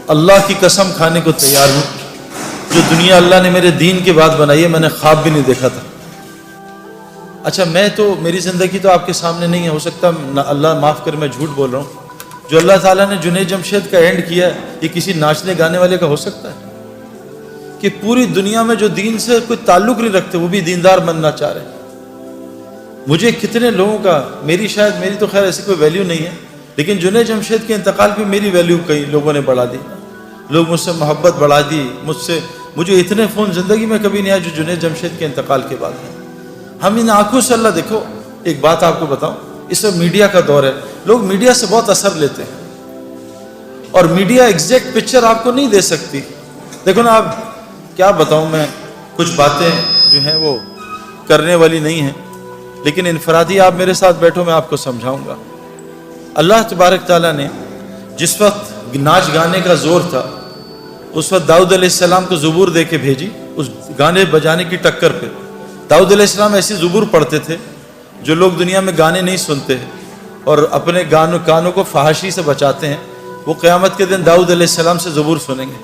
اللہ کی قسم کھانے کو تیار ہوں، جو دنیا اللہ نے میرے دین کے بعد بنائی ہے میں نے خواب بھی نہیں دیکھا تھا۔ اچھا میں تو میری زندگی تو آپ کے سامنے نہیں ہے، ہو سکتا اللہ معاف کر میں جھوٹ بول رہا ہوں، جو اللہ تعالیٰ نے جنید جمشید کا اینڈ کیا ہے یہ کسی ناچنے گانے والے کا ہو سکتا ہے؟ کہ پوری دنیا میں جو دین سے کوئی تعلق نہیں رکھتے وہ بھی دیندار بننا چاہ رہے ہیں۔ مجھے کتنے لوگوں کا، میری تو خیر ایسی کوئی ویلیو نہیں ہے، لیکن جنید جمشید کے انتقال پہ میری ویلیو کئی لوگوں نے بڑھا دی، لوگ مجھ سے محبت بڑھا دی، مجھے اتنے فون زندگی میں کبھی نہیں آیا جو جنید جمشید کے انتقال کے بعد ہے۔ ہم ان آنکھوں سے اللہ دیکھو، ایک بات آپ کو بتاؤں، اس وقت میڈیا کا دور ہے، لوگ میڈیا سے بہت اثر لیتے ہیں اور میڈیا ایگزیکٹ پکچر آپ کو نہیں دے سکتی۔ دیکھو نا، آپ کیا بتاؤں، میں کچھ باتیں جو ہیں وہ کرنے والی نہیں ہیں، لیکن انفرادی آپ میرے ساتھ بیٹھو میں آپ کو سمجھاؤں گا۔ اللہ تبارک تعالیٰ نے جس وقت ناچ گانے کا زور تھا اس وقت داؤد علیہ السلام کو زبور دے کے بھیجی، اس گانے بجانے کی ٹکر پہ۔ داؤد علیہ السلام ایسی زبور پڑھتے تھے جو لوگ دنیا میں گانے نہیں سنتے ہیں اور اپنے کانوں کو فحاشی سے بچاتے ہیں، وہ قیامت کے دن داؤد علیہ السلام سے زبور سنیں گے،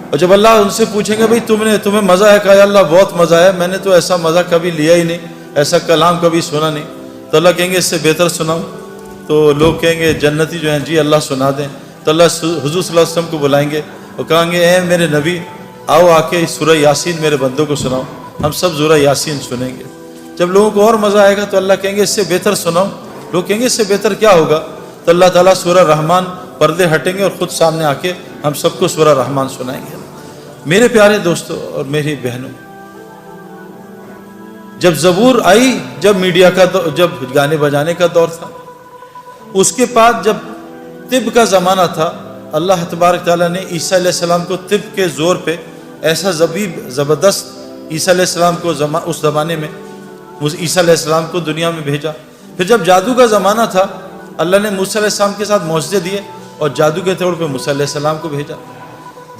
اور جب اللہ ان سے پوچھیں گے بھئی تمہیں مزہ ہے؟ کہا یا اللہ بہت مزہ ہے، میں نے تو ایسا مزہ کبھی لیا ہی نہیں، ایسا کلام کبھی سنا نہیں۔ تو اللہ کہیں گے اس سے بہتر سناؤ؟ تو لوگ کہیں گے جنتی جو ہیں جی اللہ سنا دیں۔ تو اللہ حضور صلی اللہ علیہ وسلم کو بلائیں گے اور کہیں گے اے میرے نبی آؤ آ کے سورہ یاسین میرے بندوں کو سناؤ، ہم سب سورہ یاسین سنیں گے۔ جب لوگوں کو اور مزہ آئے گا تو اللہ کہیں گے اس سے بہتر سناؤ، لوگ کہیں گے اس سے بہتر کیا ہوگا؟ تو اللہ تعالیٰ سورہ رحمان، پردے ہٹیں گے اور خود سامنے آ کے ہم سب کو سورہ رحمان سنائیں گے۔ میرے پیارے دوستوں اور میری بہنوں، جب زبور آئی، جب میڈیا کا جب گانے بجانے کا دور تھا، اس کے بعد جب طب کا زمانہ تھا، اللہ تبارک تعالیٰ نے عیسیٰ علیہ السلام کو طب کے زور پہ ایسا زبردست عیسیٰ علیہ السلام کو اس زمانے میں عیسیٰ علیہ السلام کو دنیا میں بھیجا۔ پھر جب جادو کا زمانہ تھا، اللہ نے موسیٰ علیہ السلام کے ساتھ معجزے دیے اور جادو کے طور پہ موسیٰ علیہ السلام کو بھیجا۔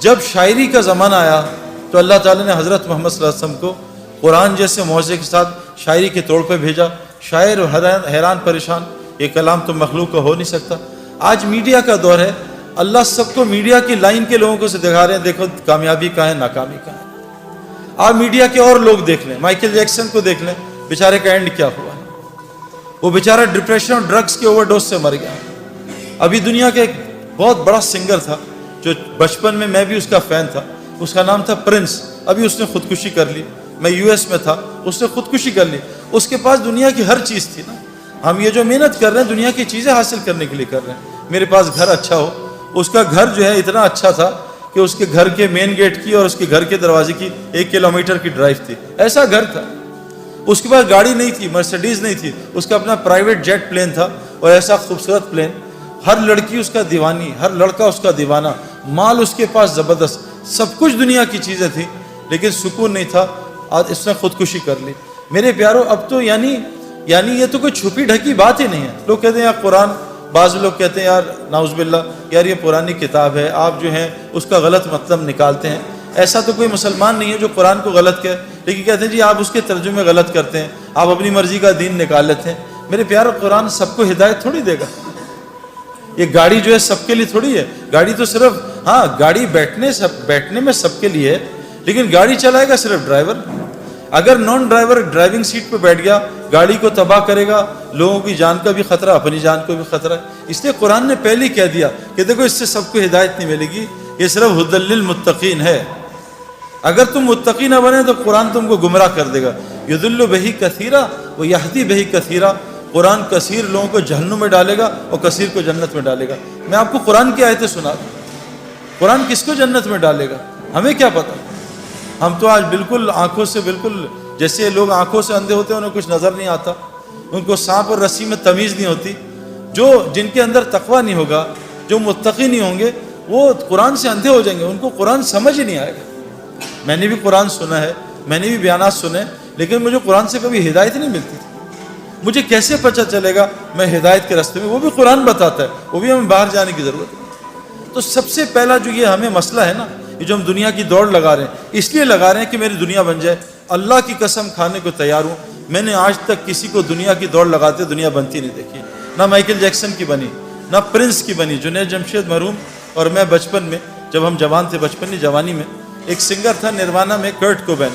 جب شاعری کا زمانہ آیا تو اللہ تعالیٰ نے حضرت محمد صلی اللہ علیہ وسلم کو قرآن جیسے معجزے کے ساتھ شاعری کے طور پہ بھیجا۔ شاعر حیران پریشان، یہ کلام تو مخلوق کا ہو نہیں سکتا۔ آج میڈیا کا دور ہے، اللہ سب کو میڈیا کی لائن کے لوگوں کو سے دکھا رہے ہیں، دیکھو کامیابی کہاں ہے، ناکامی کہاں ہے۔ آپ میڈیا کے اور لوگ دیکھ لیں، مائیکل جیکسن کو دیکھ لیں، بیچارے کا اینڈ کیا ہوا ہے، وہ بیچارہ ڈپریشن اور ڈرگز کے اوور ڈوز سے مر گیا۔ ابھی دنیا کا ایک بہت بڑا سنگر تھا جو بچپن میں بھی اس کا فین تھا، اس کا نام تھا پرنس، ابھی اس نے خودکشی کر لی۔ میں US میں تھا، اس نے خودکشی کر لی۔ اس کے پاس دنیا کی ہر چیز تھی نا، ہم یہ جو محنت کر رہے ہیں دنیا کی چیزیں حاصل کرنے کے لیے کر رہے ہیں۔ میرے پاس گھر اچھا ہو، اس کا گھر جو ہے اتنا اچھا تھا کہ اس کے گھر کے مین گیٹ کی اور اس کے گھر کے دروازے کی 1 کلومیٹر کی ڈرائیو تھی، ایسا گھر تھا۔ اس کے پاس گاڑی نہیں تھی، مرسیڈیز نہیں تھی، اس کا اپنا پرائیویٹ جیٹ پلین تھا، اور ایسا خوبصورت پلین، ہر لڑکی اس کا دیوانی، ہر لڑکا اس کا دیوانہ، مال اس کے پاس زبردست، سب کچھ دنیا کی چیزیں تھیں، لیکن سکون نہیں تھا۔ آج اس نے خودکشی کر لی۔ میرے پیارو، اب تو یعنی یہ تو کوئی چھپی ڈھکی بات ہی نہیں ہے۔ لوگ کہتے ہیں یار قرآن، بعض لوگ کہتے ہیں یار نعوذ باللہ یار یہ پرانی کتاب ہے، آپ جو ہیں اس کا غلط مطلب نکالتے ہیں۔ ایسا تو کوئی مسلمان نہیں ہے جو قرآن کو غلط کہے، لیکن کہتے ہیں جی آپ اس کے ترجمے غلط کرتے ہیں، آپ اپنی مرضی کا دین نکال لیتے ہیں۔ میرے پیارو، قرآن سب کو ہدایت تھوڑی دے گا۔ یہ گاڑی جو ہے سب کے لیے تھوڑی ہے، گاڑی تو صرف گاڑی بیٹھنے میں سب کے لیے ہے، لیکن گاڑی چلائے گا صرف ڈرائیور۔ اگر نان ڈرائیور ڈرائیونگ سیٹ پہ بیٹھ گیا، گاڑی کو تباہ کرے گا، لوگوں کی جان کا بھی خطرہ، اپنی جان کو بھی خطرہ ہے۔ اس لیے قرآن نے پہلے ہی کہہ دیا کہ دیکھو اس سے سب کو ہدایت نہیں ملے گی، یہ صرف ھدی للمتقین ہے۔ اگر تم متقی نہ بنے تو قرآن تم کو گمراہ کر دے گا۔ یضل بہ کثیرا ویہدی بہ کثیرا، قرآن کثیر لوگوں کو جہنم میں ڈالے گا اور کثیر کو جنت میں ڈالے گا۔ میں آپ کو قرآن کی آیتیں سنا دوں، قرآن کس کو جنت میں ڈالے گا ہمیں کیا پتہ۔ ہم تو آج بالکل آنکھوں سے، بالکل جیسے لوگ آنکھوں سے اندھے ہوتے ہیں، انہیں کچھ نظر نہیں آتا، ان کو سانپ اور رسی میں تمیز نہیں ہوتی۔ جن کے اندر تقویٰ نہیں ہوگا، جو متقی نہیں ہوں گے، وہ قرآن سے اندھے ہو جائیں گے، ان کو قرآن سمجھ ہی نہیں آئے گا۔ میں نے بھی قرآن سنا ہے، میں نے بھی بیانات سنے، لیکن مجھے قرآن سے کبھی ہدایت نہیں ملتی تھی۔ مجھے کیسے پتہ چلے گا میں ہدایت کے راستے میں؟ وہ بھی قرآن بتاتا ہے، وہ بھی ہمیں باہر جانے کی ضرورت ہے۔ تو سب سے پہلا جو یہ ہمیں مسئلہ ہے نا، یہ جو ہم دنیا کی دوڑ لگا رہے ہیں، اس لیے لگا رہے ہیں کہ میری دنیا بن جائے۔ اللہ کی قسم کھانے کو تیار ہوں، میں نے آج تک کسی کو دنیا کی دوڑ لگاتے دنیا بنتی نہیں دیکھی۔ نہ مائیکل جیکسن کی بنی، نہ پرنس کی بنی، جنید جمشید مرحوم اور میں بچپن میں جب ہم جوان تھے، بچپن نہیں جوانی میں، ایک سنگر تھا نروانا میں کرٹ کوبین،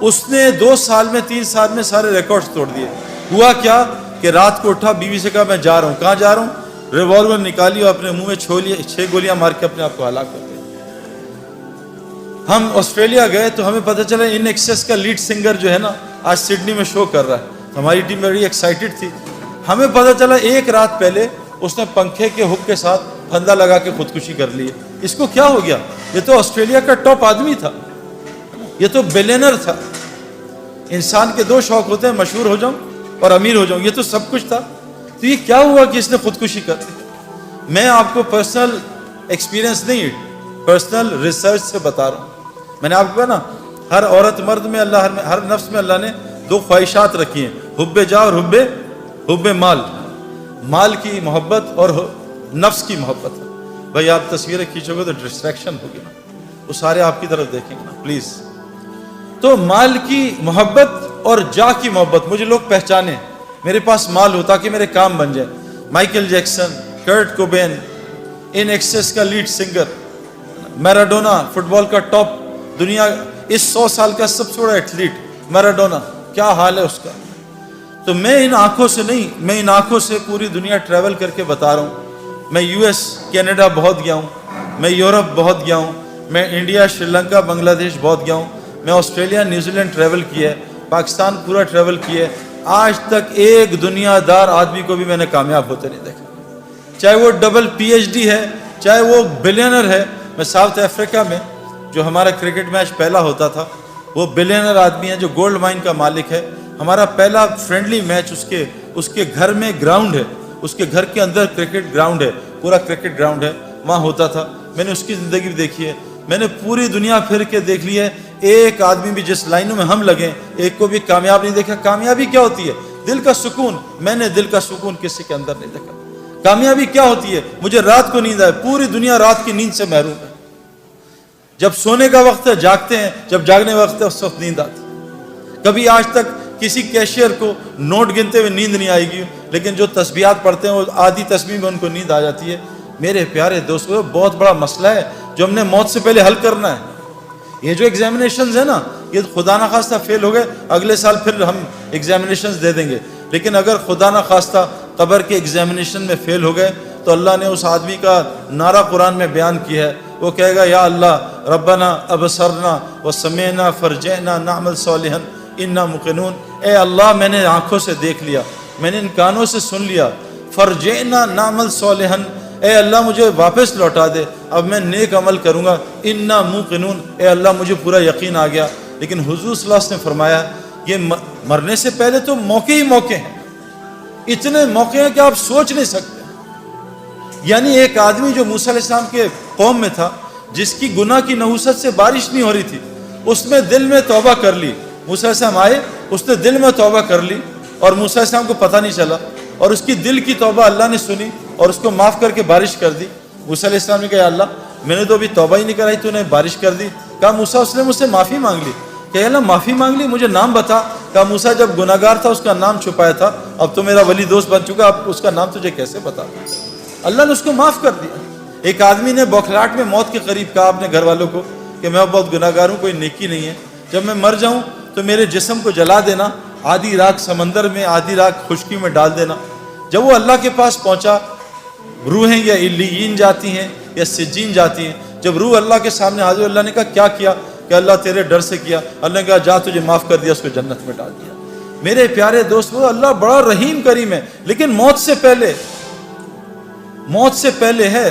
اس نے 2 سال میں 3 سال میں سارے ریکارڈز توڑ دیے۔ ہوا کیا کہ رات کو اٹھا، بیوی سے کہا میں جا رہا ہوں۔ کہاں جا رہا ہوں؟ ریوالور نکالی اور اپنے منہ میں 6 گولیاں مار کے اپنے آپ کو ہلاک کر دیا۔ ہم آسٹریلیا گئے تو ہمیں پتہ چلا ان ایکسیس کا لیڈ سنگر جو ہے نا آج سڈنی میں شو کر رہا ہے۔ ہماری ٹیم بڑی ایکسائٹڈ تھی۔ ہمیں پتہ چلا ایک رات پہلے اس نے پنکھے کے ہک کے ساتھ پھندا لگا کے خودکشی کر لی۔ اس کو کیا ہو گیا؟ یہ تو آسٹریلیا کا ٹاپ آدمی تھا، یہ تو بلینر تھا۔ انسان کے 2 شوق ہوتے ہیں، مشہور ہو جاؤں اور امیر ہو جاؤں، یہ تو سب کچھ تھا۔ تو یہ کیا ہوا کہ اس نے خودکشی کر لی؟ میں آپ کو پرسنل ایکسپیرینس نہیں، پرسنل ریسرچ سے بتا رہا ہوں۔ میں نے آپ کو کہا نا، ہر عورت مرد میں اللہ، ہر نفس میں اللہ نے 2 خواہشات رکھی ہیں، حب جا اور حب مال، مال کی محبت اور نفس کی محبت۔ بھائی آپ تصویریں کھینچو گے تو ڈسٹریکشن ہوگی نا، وہ سارے آپ کی طرف دیکھیں گے نا پلیز۔ تو مال کی محبت اور جا کی محبت، مجھے لوگ پہچانے، میرے پاس مال ہو تاکہ میرے کام بن جائے۔ مائیکل جیکسن، کرٹ کوبین، ان ایکسیس کا لیڈ سنگر، میراڈونا فٹ بال کا ٹاپ، دنیا اس 100 سال کا سب سے بڑا ایتھلیٹ میراڈونا، کیا حال ہے اس کا۔ تو میں ان آنکھوں سے نہیں، میں ان آنکھوں سے پوری دنیا ٹریول کر کے بتا رہا ہوں۔ میں US کینیڈا بہت گیا ہوں، میں یورپ بہت گیا ہوں، میں انڈیا، شری لنکا، بنگلہ دیش بہت گیا ہوں، میں آسٹریلیا، نیوزی لینڈ ٹریول کیا ہے، پاکستان پورا ٹریول کیا ہے۔ آج تک ایک دنیا دار آدمی کو بھی میں نے کامیاب ہوتے نہیں دیکھا، چاہے وہ ڈبل PhD ہے، چاہے وہ بلینر ہے۔ میں ساؤتھ افریقہ میں جو ہمارا کرکٹ میچ پہلا ہوتا تھا، وہ بلینر آدمی ہے جو گولڈ مائن کا مالک ہے۔ ہمارا پہلا فرینڈلی میچ اس کے گھر میں گراؤنڈ ہے، اس کے گھر کے اندر کرکٹ گراؤنڈ ہے، پورا کرکٹ گراؤنڈ ہے، وہاں ہوتا تھا۔ میں نے اس کی زندگی بھی دیکھی ہے، میں نے پوری دنیا پھر کے دیکھ لی ہے۔ ایک آدمی بھی جس لائنوں میں ہم لگیں، ایک کو بھی کامیاب نہیں دیکھا۔ کامیابی کیا ہوتی ہے؟ دل کا سکون۔ میں نے دل کا سکون کسی کے اندر نہیں دیکھا۔ کامیابی کیا ہوتی ہے؟ مجھے رات کو نیند آئے، پوری دنیا رات کی نیند سے محروم ہے۔ جب سونے کا وقت ہے جاگتے ہیں، جب جاگنے کا وقت ہے اس وقت نیند آتی۔ کبھی آج تک کسی کیشیئر کو نوٹ گنتے ہوئے نیند نہیں آئے گی، لیکن جو تسبیحات پڑھتے ہیں وہ آدھی تسبیح میں ان کو نیند آ جاتی ہے۔ میرے پیارے دوستو، بہت بڑا مسئلہ ہے جو ہم نے موت سے پہلے حل کرنا ہے۔ یہ جو ایگزامینیشنز ہیں نا، یہ خدا نخواستہ فیل ہو گئے، اگلے سال پھر ہم ایگزامینیشنز دے دیں گے۔ لیکن اگر خدا نخواستہ قبر کے ایگزامینیشن میں فیل ہو گئے تو اللہ نے اس آدمی کا نعرہ قرآن میں بیان کیا ہے، وہ کہے گا یا اللہ ربنا ابصرنا وسمعنا فرجعنا نعمل صالحا انا موقنون۔ اے اللہ، میں نے آنکھوں سے دیکھ لیا، میں نے ان کانوں سے سن لیا، فرجعنا نعمل صالحا، اے اللہ مجھے واپس لوٹا دے، اب میں نیک عمل کروں گا، انا موقنون، اے اللہ مجھے پورا یقین آ گیا۔ لیکن حضور صلی اللہ علیہ وسلم نے فرمایا یہ مرنے سے پہلے تو موقع ہی موقع ہیں، اتنے موقع ہیں کہ آپ سوچ نہیں سکتے۔ یعنی ایک آدمی جو موسیٰ علیہ السلام کے قوم میں تھا، جس کی گناہ کی نحوست سے بارش نہیں ہو رہی تھی، اس میں دل میں توبہ کر لی۔ موسیٰ علیہ السلام آئے، اس نے دل میں توبہ کر لی اور موسیٰ علیہ السلام کو پتہ نہیں چلا، اور اس کی دل کی توبہ اللہ نے سنی اور اس کو معاف کر کے بارش کر دی۔ موسیٰ علیہ السلام نے کہا یا اللہ، میں نے تو ابھی توبہ ہی نہیں کرائی، تو نے بارش کر دی۔ کہا موسیٰ، اس نے مجھ سے معافی مانگ لی۔ کہ اللہ معافی مانگ لی، مجھے نام بتا۔ کہا موسیٰ، جب گناہ گار تھا اس کا نام چھپایا تھا، اب تو میرا ولی دوست بن چکا، اب اس کا نام تجھے کیسے بتا دوں؟ اللہ نے اس کو معاف کر دیا۔ ایک آدمی نے بوکھلاٹ میں موت کے قریب کہا اپنے گھر والوں کو کہ میں بہت گناہ گار ہوں، کوئی نیکی نہیں ہے، جب میں مر جاؤں تو میرے جسم کو جلا دینا، آدھی راکھ سمندر میں، آدھی راکھ خشکی میں ڈال دینا۔ جب وہ اللہ کے پاس پہنچا، روحیں یا علیین جاتی ہیں یا سجین جاتی ہیں، جب روح اللہ کے سامنے حاضر، اللہ نے کہا کیا کہ اللہ تیرے ڈر سے کیا۔ اللہ نے کہا جا، تجھے معاف کر دیا، اس کو جنت میں ڈال دیا۔ میرے پیارے دوستو، اللہ بڑا رحیم کریم ہے، لیکن موت سے پہلے ہے۔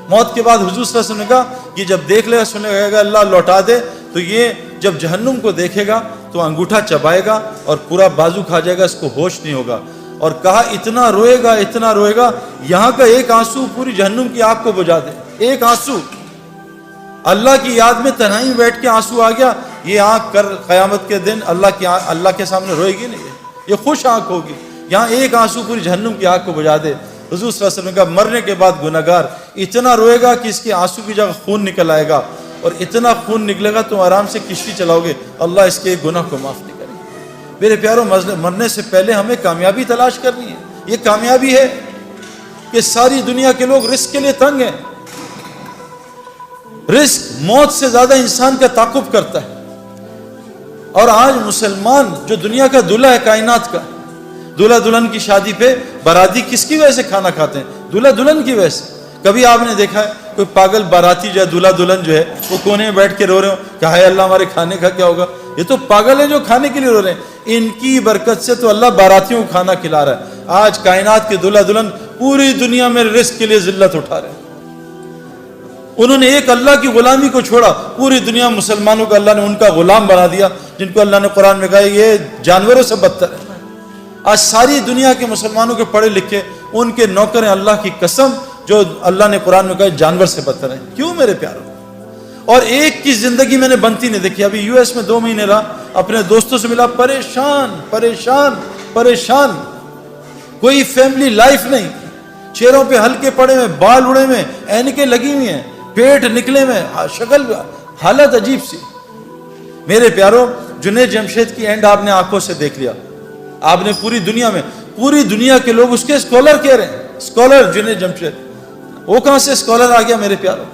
موت کے بعد حضور صلی اللہ علیہ وسلم نے کہا کہ جب دیکھ لے گا، سنے گا اللہ لوٹا دے، تو یہ جب جہنم کو دیکھے گا تو انگوٹھا چبائے گا اور پورا بازو کھا جائے گا، اس کو ہوش نہیں ہوگا۔ اور کہا اتنا روئے گا یہاں کا ایک آنسو پوری جہنم کی آگ کو بجھا دے۔ ایک آنسو، اللہ کی یاد میں تنہائی بیٹھ کے آنسو آ گیا، یہ آنکھ کر قیامت کے دن اللہ کے سامنے روئے گی نہیں، یہ خوش آنکھ ہوگی۔ یہاں ایک آنسو پوری جہنم کی آگ کو بجھا دے۔ حضور صلی اللہ علیہ وسلم نے کہا مرنے کے بعد گناہگار اتنا روئے گا کہ اس کے آنسو کی جگہ خون نکل آئے گا، اور اتنا خون نکلے گا تم آرام سے کشتی چلاؤ گے، اللہ اس کے گناہ کو معاف نہیں کرے گا۔ میرے پیاروں، مرنے سے پہلے ہمیں کامیابی تلاش کرنی ہے۔ یہ کامیابی ہے کہ ساری دنیا کے لوگ رزق کے لیے تنگ ہیں. رزق موت سے زیادہ انسان کا تعاقب کرتا ہے. اور آج مسلمان جو دنیا کا دلہا ہے کائنات کا, دلہا دلہن کی شادی پہ باراتی کس کی وجہ سے کھانا کھاتے ہیں؟ دلہا دلہن کی وجہ سے. کبھی آپ نے دیکھا ہے کوئی پاگل باراتی جو ہے دلہا دلہن جو ہے وہ کونے میں بیٹھ کے رو رہے ہو کہ ہائے اللہ ہمارے کھانے کا کیا ہوگا؟ یہ تو پاگل ہیں جو کھانے کے لیے رو رہے ہیں. ان کی برکت سے تو اللہ باراتیوں کو کھانا کھلا رہا ہے. آج کائنات کے دلہا دلہن پوری دنیا میں رزق کے لیے ذلت اٹھا رہے ہیں. انہوں نے ایک اللہ کی غلامی کو چھوڑا, پوری دنیا مسلمانوں کو اللہ نے ان کا غلام بنا دیا, جن کو اللہ نے قرآن میں کہا یہ جانوروں سے بدتر ہے. آج ساری دنیا کے مسلمانوں کے پڑھے لکھے ان کے نوکر ہیں, اللہ کی قسم, جو اللہ نے قرآن میں کہا جانور سے بدتر ہیں. کیوں میرے پیاروں؟ اور ایک کی زندگی میں نے بنتی نہیں دیکھی. ابھی یو ایس میں 2 مہینے رہا, اپنے دوستوں سے ملا, پریشان پریشان پریشان, کوئی فیملی لائف نہیں, چہروں پہ ہلکے پڑے ہوئے, بال اڑے ہوئے, اینکیں لگی ہوئی ہیں, پیٹ نکلے ہوئے, شکل حالت عجیب سی. میرے پیاروں, جنید جمشید کی اینڈ آپ نے آنکھوں سے دیکھ لیا. آپ نے پوری دنیا کے لوگ اس کے اسکالر کہہ رہے ہیں, اسکالر جنید جمشید. وہ کہاں سے اسکالر آ گیا میرے پیاروں؟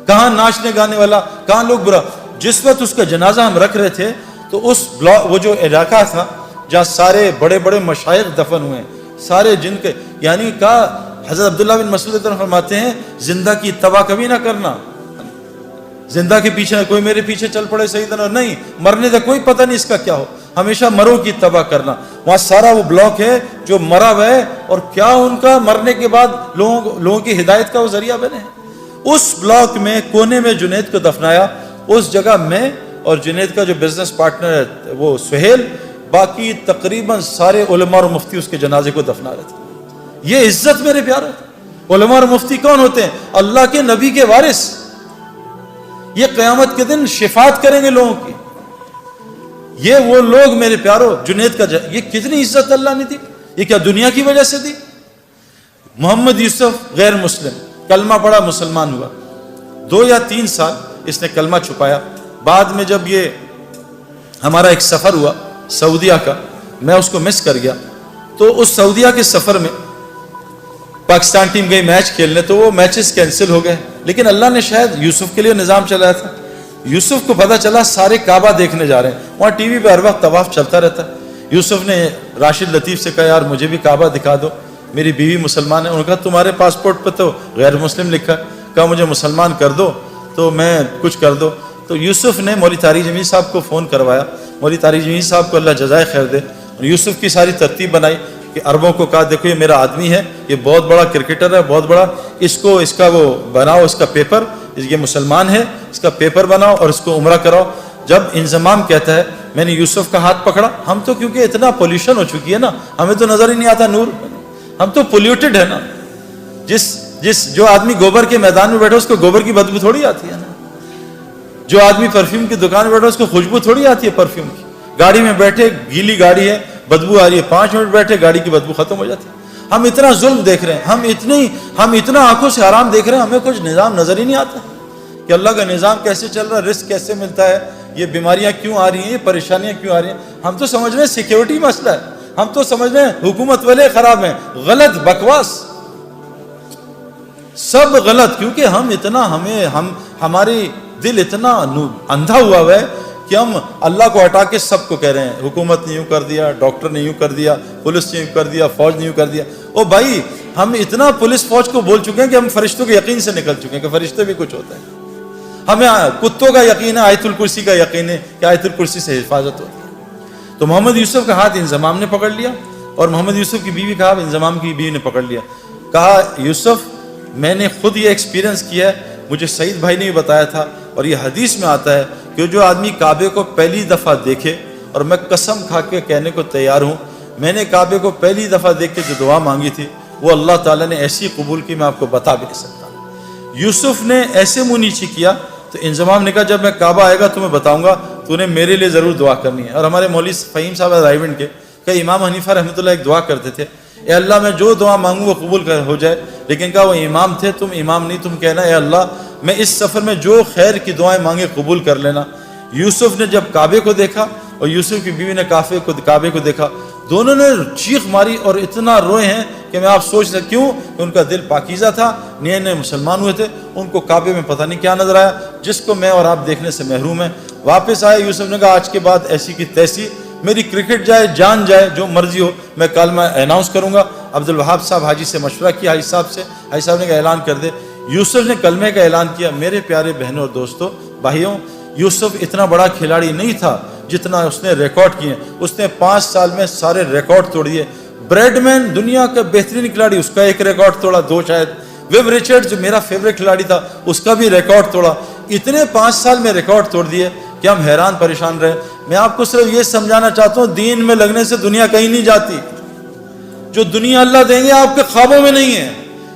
کہاں ناچنے گانے والا, کہاں لوگ برا. جس وقت اس کا جنازہ ہم رکھ رہے تھے تو اس وہ جو علاقہ تھا جہاں سارے بڑے بڑے مشائخ دفن ہوئے ہیں, سارے جن کے, یعنی کہا حضرت عبداللہ بن مسعود فرماتے ہیں زندہ کی اتباع کبھی نہ کرنا. زندہ کے پیچھے کوئی میرے پیچھے چل پڑے سیدنا, نہیں, مرنے کا کوئی پتہ نہیں اس کا کیا ہو, ہمیشہ مرو کی اتباع کرنا. وہاں سارا وہ بلاک ہے جو مرا ہوا ہے, اور کیا ان کا مرنے کے بعد لوگوں کی ہدایت کا وہ ذریعہ بنے ہیں. اس بلاک میں کونے میں جنید کو دفنایا. اس جگہ میں اور جنید کا جو بزنس پارٹنر ہے وہ سہیل, باقی تقریباً سارے علماء اور مفتی اس کے جنازے کو دفنا رہے تھے. یہ عزت میرے پیارے, علماء اور مفتی کون ہوتے ہیں؟ اللہ کے نبی کے وارث. یہ قیامت کے دن شفاعت کریں گے لوگوں کی. یہ وہ لوگ میرے پیارو, جنید کا یہ کتنی عزت اللہ نے دی. یہ کیا دنیا کی وجہ سے دی؟ محمد یوسف غیر مسلم, کلمہ پڑھا, مسلمان ہوا. 2 یا 3 سال اس نے کلمہ چھپایا. بعد میں جب یہ ہمارا ایک سفر ہوا سعودیہ کا, میں اس کو مس کر گیا. تو اس سعودیہ کے سفر میں پاکستان ٹیم گئی میچ کھیلنے, تو وہ میچز کینسل ہو گئے. لیکن اللہ نے شاید یوسف کے لیے نظام چلایا تھا. یوسف کو پتہ چلا سارے کعبہ دیکھنے جا رہے ہیں, وہاں ٹی وی پہ ہر وقت طواف چلتا رہتا ہے. یوسف نے راشد لطیف سے کہا یار مجھے بھی کعبہ دکھا دو, میری بیوی مسلمان ہے. انہوں نے کہا تمہارے پاسپورٹ پہ تو غیر مسلم لکھا ہے. کہا مجھے مسلمان کر دو تو میں کچھ کر دو. تو یوسف نے مولوی طارق جمیل صاحب کو فون کروایا. مولوی طارق جمیل صاحب کو اللہ جزائے خیر دے. یوسف کی ساری ترتیب بنائی کہ عربوں کو کہا دیکھو یہ میرا آدمی ہے, یہ بہت بڑا کرکٹر ہے, بہت بڑا, اس کا وہ بناؤ, اس کا پیپر, یہ مسلمان ہے, اس کا پیپر بناؤ اور اس کو عمرہ کراؤ. جب انضمام کہتا ہے میں نے یوسف کا ہاتھ پکڑا. ہم تو کیونکہ اتنا پولیوشن ہو چکی ہے نا, ہمیں تو نظر ہی نہیں آتا نور, ہم تو پولیوٹڈ ہے نا. جو آدمی گوبر کے میدان میں بیٹھا اس کو گوبر کی بدبو تھوڑی آتی ہے نا. جو آدمی پرفیوم کی دکان میں بیٹھا اس کو خوشبو تھوڑی آتی ہے پرفیوم کی. گاڑی میں بیٹھے, گیلی گاڑی ہے, بدبو آ رہی ہے, 5 منٹ بیٹھے گاڑی کی بدبو ختم ہو جاتی ہے. ہم اتنا ظلم دیکھ رہے ہیں, ہم اتنا آنکھوں سے حرام دیکھ رہے ہیں, ہمیں کچھ نظام نظر ہی نہیں آتا کہ اللہ کا نظام کیسے چل رہا ہے, رزق کیسے ملتا ہے, یہ بیماریاں کیوں آ رہی ہیں, یہ پریشانیاں کیوں آ رہی ہیں. ہم تو سمجھ رہے ہیں سیکیورٹی مسئلہ ہے, ہم تو سمجھ رہے ہیں حکومت والے خراب ہیں. غلط, بکواس, سب غلط. کیونکہ ہماری دل اتنا اندھا ہوا ہے کہ ہم اللہ کو ہٹا کے سب کو کہہ رہے ہیں حکومت نے یوں کر دیا, ڈاکٹر نے یوں کر دیا, پولیس نے یوں کر دیا, فوج نے یوں کر دیا. او بھائی, ہم اتنا پولیس فوج کو بول چکے ہیں کہ ہم فرشتوں کے یقین سے نکل چکے ہیں کہ فرشتے بھی کچھ ہوتے ہیں. ہمیں کتوں کا یقین ہے, آیت الکرسی کا یقین ہے کہ آیت الکرسی سے حفاظت ہوتی ہے. تو محمد یوسف کا ہاتھ انضمام نے پکڑ لیا, اور محمد یوسف کی بیوی کا ہاتھ انضمام کی بیوی نے پکڑ لیا. کہا یوسف میں نے خود یہ ایکسپیرینس کیا ہے, مجھے سعید بھائی نے بھی بتایا تھا, اور یہ حدیث میں آتا ہے کہ جو آدمی کعبے کو پہلی دفعہ دیکھے, اور میں قسم کھا کے کہنے کو تیار ہوں, میں نے کعبے کو پہلی دفعہ دیکھ کے جو دعا مانگی تھی وہ اللہ تعالیٰ نے ایسی قبول کی میں آپ کو بتا بھی نہیں سکتا. یوسف نے ایسے منہ نیچے کیا تو انضمام نے کہا جب میں کعبہ آئے گا تمہیں بتاؤں گا, تو نے میرے لیے ضرور دعا کرنی ہے. اور ہمارے مولوی فہیم صاحب رائیونڈ کے کہ امام حنیفہ رحمۃ اللہ ایک دعا کرتے تھے, اے اللہ میں جو دعا مانگوں وہ قبول ہو جائے. لیکن کہا وہ امام تھے, تم امام نہیں, تم کہنا اے اللہ میں اس سفر میں جو خیر کی دعائیں مانگے قبول کر لینا. یوسف نے جب کعبے کو دیکھا اور یوسف کی بیوی نے کعبے کو دیکھا, دونوں نے چیخ ماری اور اتنا روئے ہیں کہ میں آپ سوچ سکتے کیوں کہ ان کا دل پاکیزہ تھا, نئے نئے مسلمان ہوئے تھے, ان کو کعبے میں پتہ نہیں کیا نظر آیا جس کو میں اور آپ دیکھنے سے محروم ہیں. واپس آئے, یوسف نے کہا آج کے بعد ایسی کی تیسی, میری کرکٹ جائے جان جائے جو مرضی ہو, میں کلمہ اناؤنس کروں گا. عبد الوہاب صاحب حاجی سے مشورہ کیا, حاجی صاحب سے, حاجی صاحب نے کہا اعلان کر دے. یوسف نے کلمے کا اعلان کیا. میرے پیارے بہنوں اور دوستوں بھائیوں, یوسف اتنا بڑا کھلاڑی نہیں تھا جتنا اس نے ریکارڈ کیے. اس نے 5 سال میں سارے ریکارڈ توڑ دیے. بریڈ مین دنیا کا بہترین کھلاڑی, اس کا ایک ریکارڈ توڑا, 2 شاید. ویب ریچرڈ جو میرا فیوریٹ کھلاڑی تھا اس کا بھی ریکارڈ توڑا. اتنے 5 سال میں ریکارڈ توڑ دیے کہ ہم حیران پریشان رہے. میں آپ کو صرف یہ سمجھانا چاہتا ہوں, دین میں لگنے سے دنیا کہیں نہیں جاتی. جو دنیا اللہ دیں گے آپ کے خوابوں میں نہیں ہے.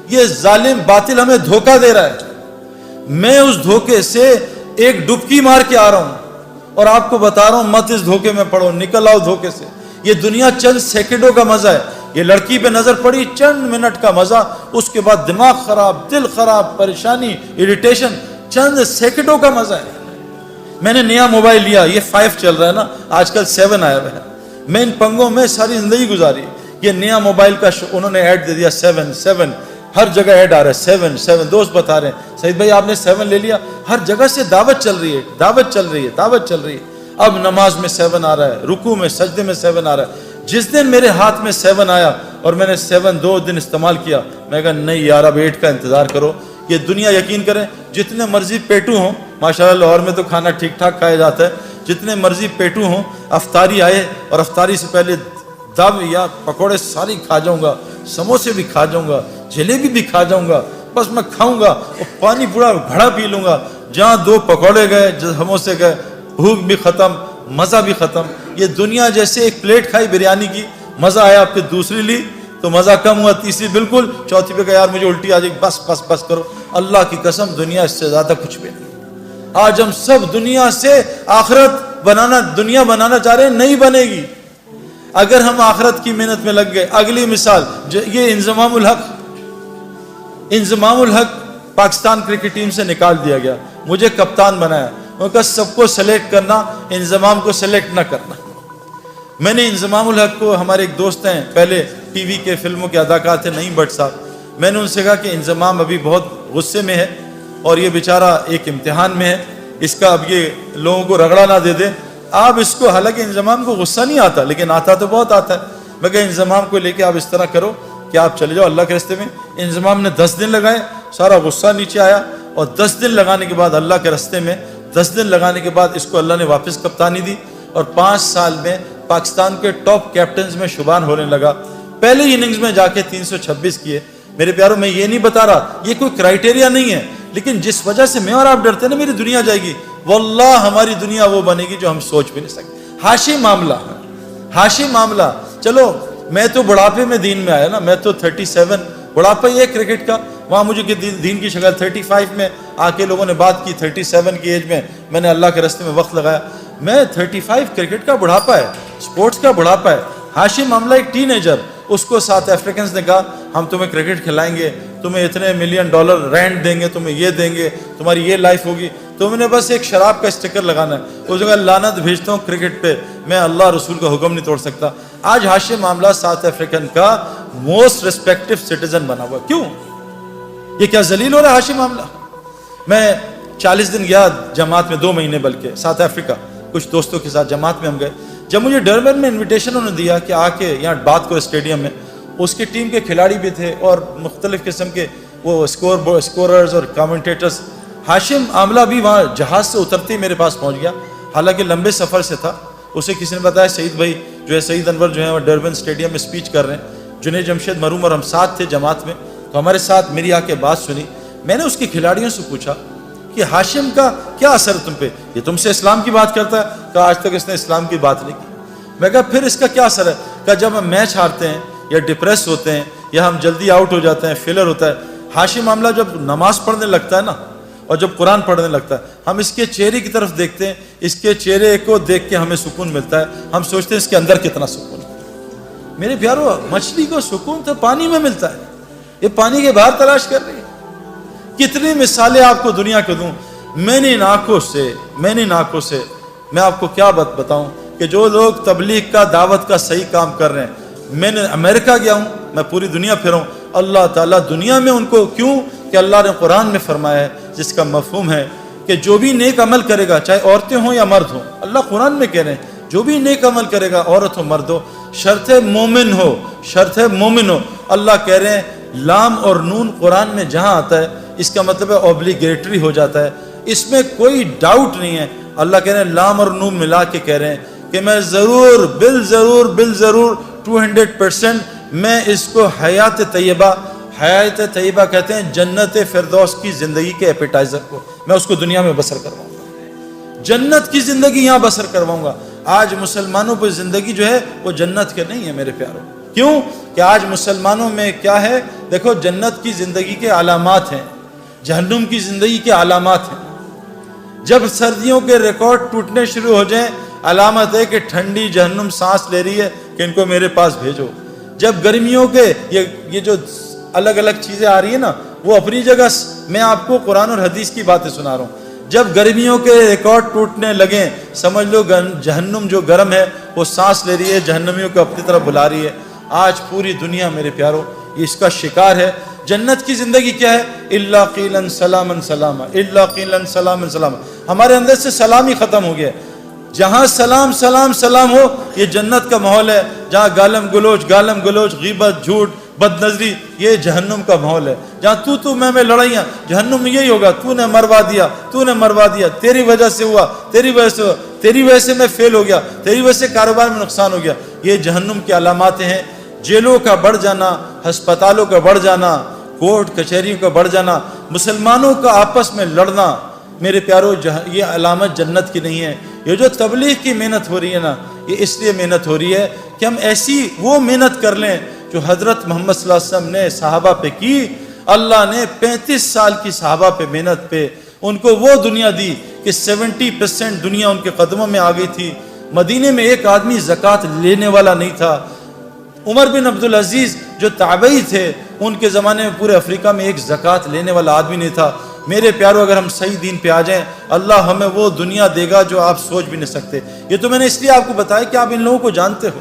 یہ ظالم باطل ہمیں دھوکہ دے رہا ہے. میں اس دھوکے سے ایک ڈبکی مار کے آ رہا ہوں اور آپ کو بتا رہا ہوں مت اس دھوکے میں پڑو, نکل آؤ دھوکے سے. یہ دنیا چند سیکنڈوں کا مزہ ہے. یہ لڑکی پہ نظر پڑی, چند منٹ کا مزہ, اس کے بعد دماغ خراب, دل خراب, پریشانی, اریٹیشن, چند سیکنڈوں کا مزہ ہے. میں نے نیا موبائل لیا, یہ 5 چل رہا ہے نا, آج کل 7 آیا ہے. میں ان پنگوں میں ساری زندگی گزاری. یہ نیا موبائل کا انہوں نے ایڈ دے دیا 7 ہر جگہ ایڈ آ رہا ہے 7. دوست بتا رہے ہیں سعید بھائی آپ نے 7 لے لیا, ہر جگہ سے دعوت چل رہی ہے, دعوت چل رہی ہے, دعوت چل رہی ہے. اب نماز میں 7 آ رہا ہے, رکوع میں سجدے میں 7 آ رہا ہے. جس دن میرے ہاتھ میں 7 آیا اور میں نے 7 2 دن استعمال کیا, میں کہا نہیں یار اب 8 کا انتظار کرو. یہ دنیا یقین کریں جتنے مرضی پیٹو ہوں, ماشاءاللہ لاہور میں تو کھانا ٹھیک ٹھاک کھایا جاتا ہے, جتنے مرضی پیٹو ہوں, افطاری آئے اور افطاری سے پہلے دب یا پکوڑے ساری کھا جاؤں گا, سموسے بھی کھا جاؤں گا, جلیبی بھی کھا جاؤں گا, بس میں کھاؤں گا اور پانی پورا گھڑا پی لوں گا. جہاں 2 پکوڑے گئے, سموسے گئے, بھوک بھی ختم, مزہ بھی ختم. یہ دنیا جیسے ایک پلیٹ کھائی بریانی کی, مزہ آیا, پھر دوسری لی تو مزہ کم ہوا, تیسری بالکل, چوتھی پہ کہا یار مجھے الٹی آ جائے, بس بس بس کرو. اللہ کی قسم دنیا اس سے زیادہ کچھ بھی نہیں. آج ہم سب دنیا سے آخرت بنانا, دنیا بنانا چاہ رہے ہیں, نہیں بنے گی اگر ہم آخرت کی محنت میں لگ گئے. اگلی مثال, یہ انضمام الحق پاکستان کرکٹ ٹیم سے نکال دیا گیا, مجھے کپتان بنایا. ان کا سب کو سلیکٹ کرنا, انضمام کو سلیکٹ نہ کرنا. میں نے انضمام الحق کو, ہمارے ایک دوست ہیں پہلے ٹی وی کے فلموں کے اداکار تھے نعیم بٹ صاحب, میں نے ان سے کہا کہ انضمام ابھی بہت غصے میں ہے اور یہ بیچارہ ایک امتحان میں ہے, اس کا اب یہ لوگوں کو رگڑا نہ دے دے. آپ اس کو, حالانکہ انضمام کو غصہ نہیں آتا لیکن آتا تو بہت آتا ہے. میں کہا انضمام کو لے کے آپ اس طرح کرو کہ آپ چلے جاؤ اللہ کے راستے میں. انضمام نے 10 دن لگائے, سارا غصہ نیچے آیا, اور 10 دن لگانے کے بعد اللہ کے راستے میں 10 دن لگانے کے بعد اس کو اللہ نے واپس کپتانی دی, اور 5 سال میں پاکستان کے ٹاپ کیپٹنز میں شمار ہونے لگا. پہلے اننگز میں جا کے 326 کیے. میرے پیاروں, میں یہ نہیں بتا رہا یہ کوئی کرائٹیریا نہیں ہے, لیکن جس وجہ سے میں اور آپ ڈرتے ہیں نا میری دنیا جائے گی, واللہ ہماری دنیا وہ بنے گی جو ہم سوچ بھی نہیں سکتے. ہاشم معاملہ, چلو میں تو بڑھاپے میں دین میں آیا نا, میں تو 37 بڑھاپا ہی ہے کرکٹ کا. وہاں مجھے دین کی شکل 35 میں آ کے لوگوں نے بات کی, 37 کی ایج میں نے اللہ کے راستے میں وقت لگایا. میں 35 کرکٹ کا بڑھاپا ہے, سپورٹس کا بڑھاپا ہے. ہاشم معاملہ ایک ٹین ایجر, اس کو ساؤتھ افریکنز نے کہا ہم تمہیں کرکٹ کھلائیں گے, تمہیں اتنے $1 ملین رینٹ دیں گے, تمہیں یہ دیں گے, تمہاری یہ لائف ہوگی, تم نے بس ایک شراب کا اسٹکر لگانا ہے. اس نے کہا لعنت بھیجتا ہوں کرکٹ پہ, میں اللہ رسول کا حکم نہیں توڑ سکتا. آج ہاشم معاملہ ساؤتھ افریکن کا موسٹ ریسپیکٹیو سٹیزن بنا ہوا. کیوں؟ یہ کیا ذلیل ہو رہا ہے ہاشم معاملہ؟ میں 40 دن گیا جماعت میں, 2 مہینے بلکہ, ساؤتھ افریقہ, کچھ دوستوں کے ساتھ جماعت میں ہم گئے. جب مجھے ڈربن میں انویٹیشن انہوں نے دیا کہ آ کے یہاں بات کرو اسٹیڈیم میں, اس کی ٹیم کے کھلاڑی بھی تھے اور مختلف قسم کے وہ اسکوررز اور کامنٹیٹرز. ہاشم معاملہ بھی وہاں جہاز سے اترتے ہی میرے پاس پہنچ گیا, حالانکہ لمبے سفر سے تھا. اسے کسی نے بتایا سعید بھائی جو ہے, سعید انور جو ہے وہ ڈربن اسٹیڈیم میں اسپیچ کر رہے ہیں. جنید جمشید مرحوم اور ہم ساتھ تھے جماعت میں, تو ہمارے ساتھ میری آ کے بات سنی. میں نے اس کے کھلاڑیوں سے پوچھا کہ ہاشم کا کیا اثر ہے تم پہ, یہ تم سے اسلام کی بات کرتا ہے, کہا آج تک اس نے اسلام کی بات نہیں کی. میں کہا پھر اس کا کیا اثر ہے؟ کہا جب ہم میچ ہارتے ہیں یا ڈپریس ہوتے ہیں یا ہم جلدی آؤٹ ہو جاتے ہیں, فیلر ہوتا ہے, ہاشم معاملہ جب نماز پڑھنے لگتا ہے نا اور جب قرآن پڑھنے لگتا ہے, ہم اس کے چہرے کی طرف دیکھتے ہیں, اس کے چہرے کو دیکھ کے ہمیں سکون ملتا ہے. ہم سوچتے ہیں اس کے اندر کتنا سکون ہے. میرے پیارو, مچھلی کو سکون تو پانی میں ملتا ہے, یہ پانی کے باہر تلاش کر رہی ہے. کتنی مثالیں آپ کو دنیا کو دوں. میں نے ان آنکھوں سے میں آپ کو کیا بتاؤں کہ جو لوگ تبلیغ کا, دعوت کا صحیح کام کر رہے ہیں. میں نے امریکہ گیا ہوں, میں پوری دنیا پھروں. اللہ تعالیٰ دنیا میں ان کو کیوں کہ اللہ نے قرآن میں فرمایا ہے جس کا مفہوم ہے کہ جو بھی نیک عمل کرے گا چاہے عورتیں ہوں یا مرد ہوں, اللہ قرآن میں کہہ رہے ہیں جو بھی نیک عمل کرے گا عورت ہو مرد ہو شرط مومن ہو, شرط مومن ہو. اللہ کہہ رہے ہیں لام اور نون قرآن میں جہاں آتا ہے اس کا مطلب ہے اوبلیگیٹری ہو جاتا ہے, اس میں کوئی ڈاؤٹ نہیں ہے. اللہ کہہ رہے ہیں لام اور نون ملا کے کہہ رہے ہیں کہ میں ضرور بالضرور 200% میں اس کو حیات طیبہ کہتے ہیں جنت فردوس کی زندگی کے ایپیٹائزر کو, میں اس کو دنیا میں بسر کرواؤں گا, جنت کی زندگی یہاں بسر کرواؤں گا. آج مسلمانوں پہ زندگی جو ہے وہ جنت کے نہیں ہے میرے پیاروں. کیوں کہ آج مسلمانوں میں کیا ہے, دیکھو جنت کی زندگی کے علامات ہیں, جہنم کی زندگی کے علامات ہیں. جب سردیوں کے ریکارڈ ٹوٹنے شروع ہو جائیں علامت ہے کہ ٹھنڈی جہنم سانس لے رہی ہے کہ ان کو میرے پاس بھیجو. جب گرمیوں کے یہ جو الگ الگ چیزیں آ رہی ہیں نا وہ اپنی جگہ, میں آپ کو قرآن اور حدیث کی باتیں سنا رہا ہوں. جب گرمیوں کے ریکارڈ ٹوٹنے لگیں سمجھ لو جہنم جو گرم ہے وہ سانس لے رہی ہے, جہنمیوں کو اپنی طرف بلا رہی ہے. آج پوری دنیا میرے پیاروں یہ اس کا شکار ہے. جنت کی زندگی کیا ہے؟ الا قیلا سلاما سلاما, الا قیلا سلاما سلاما. ہمارے اندر سے سلام ہی ختم ہو گیا. جہاں سلام سلام سلام ہو یہ جنت کا ماحول ہے. جہاں گالم گلوچ غیبت جھوٹ بد نظری یہ جہنم کا ماحول ہے. جہاں تو میں لڑائیاں جہنم میں یہی ہوگا, تو نے مروا دیا, تیری وجہ سے ہوا, تیری وجہ سے میں فیل ہو گیا, تیری وجہ سے کاروبار میں نقصان ہو گیا. یہ جہنم کی علامات ہیں. جیلوں کا بڑھ جانا, ہسپتالوں کا بڑھ جانا, کورٹ کچہریوں کا بڑھ جانا, مسلمانوں کا آپس میں لڑنا, میرے پیارو یہ علامت جنت کی نہیں ہے. یہ جو تبلیغ کی محنت ہو رہی ہے نا یہ اس لیے محنت ہو رہی ہے کہ ہم ایسی وہ محنت کر لیں جو حضرت محمد صلی اللہ علیہ وسلم نے صحابہ پہ کی. اللہ نے 35 سال کی صحابہ پہ محنت پہ ان کو وہ دنیا دی کہ 70% دنیا ان کے قدموں میں آ گئی تھی. مدینے میں ایک آدمی زکوٰۃ لینے والا نہیں تھا. عمر بن عبدالعزیز جو تابعی تھے ان کے زمانے میں پورے افریقہ میں ایک زکوٰۃ لینے والا آدمی نہیں تھا. میرے پیارو اگر ہم صحیح دین پہ آ جائیں اللہ ہمیں وہ دنیا دے گا جو آپ سوچ بھی نہیں سکتے. یہ تو میں نے اس لیے آپ کو بتایا کہ آپ ان لوگوں کو جانتے ہو.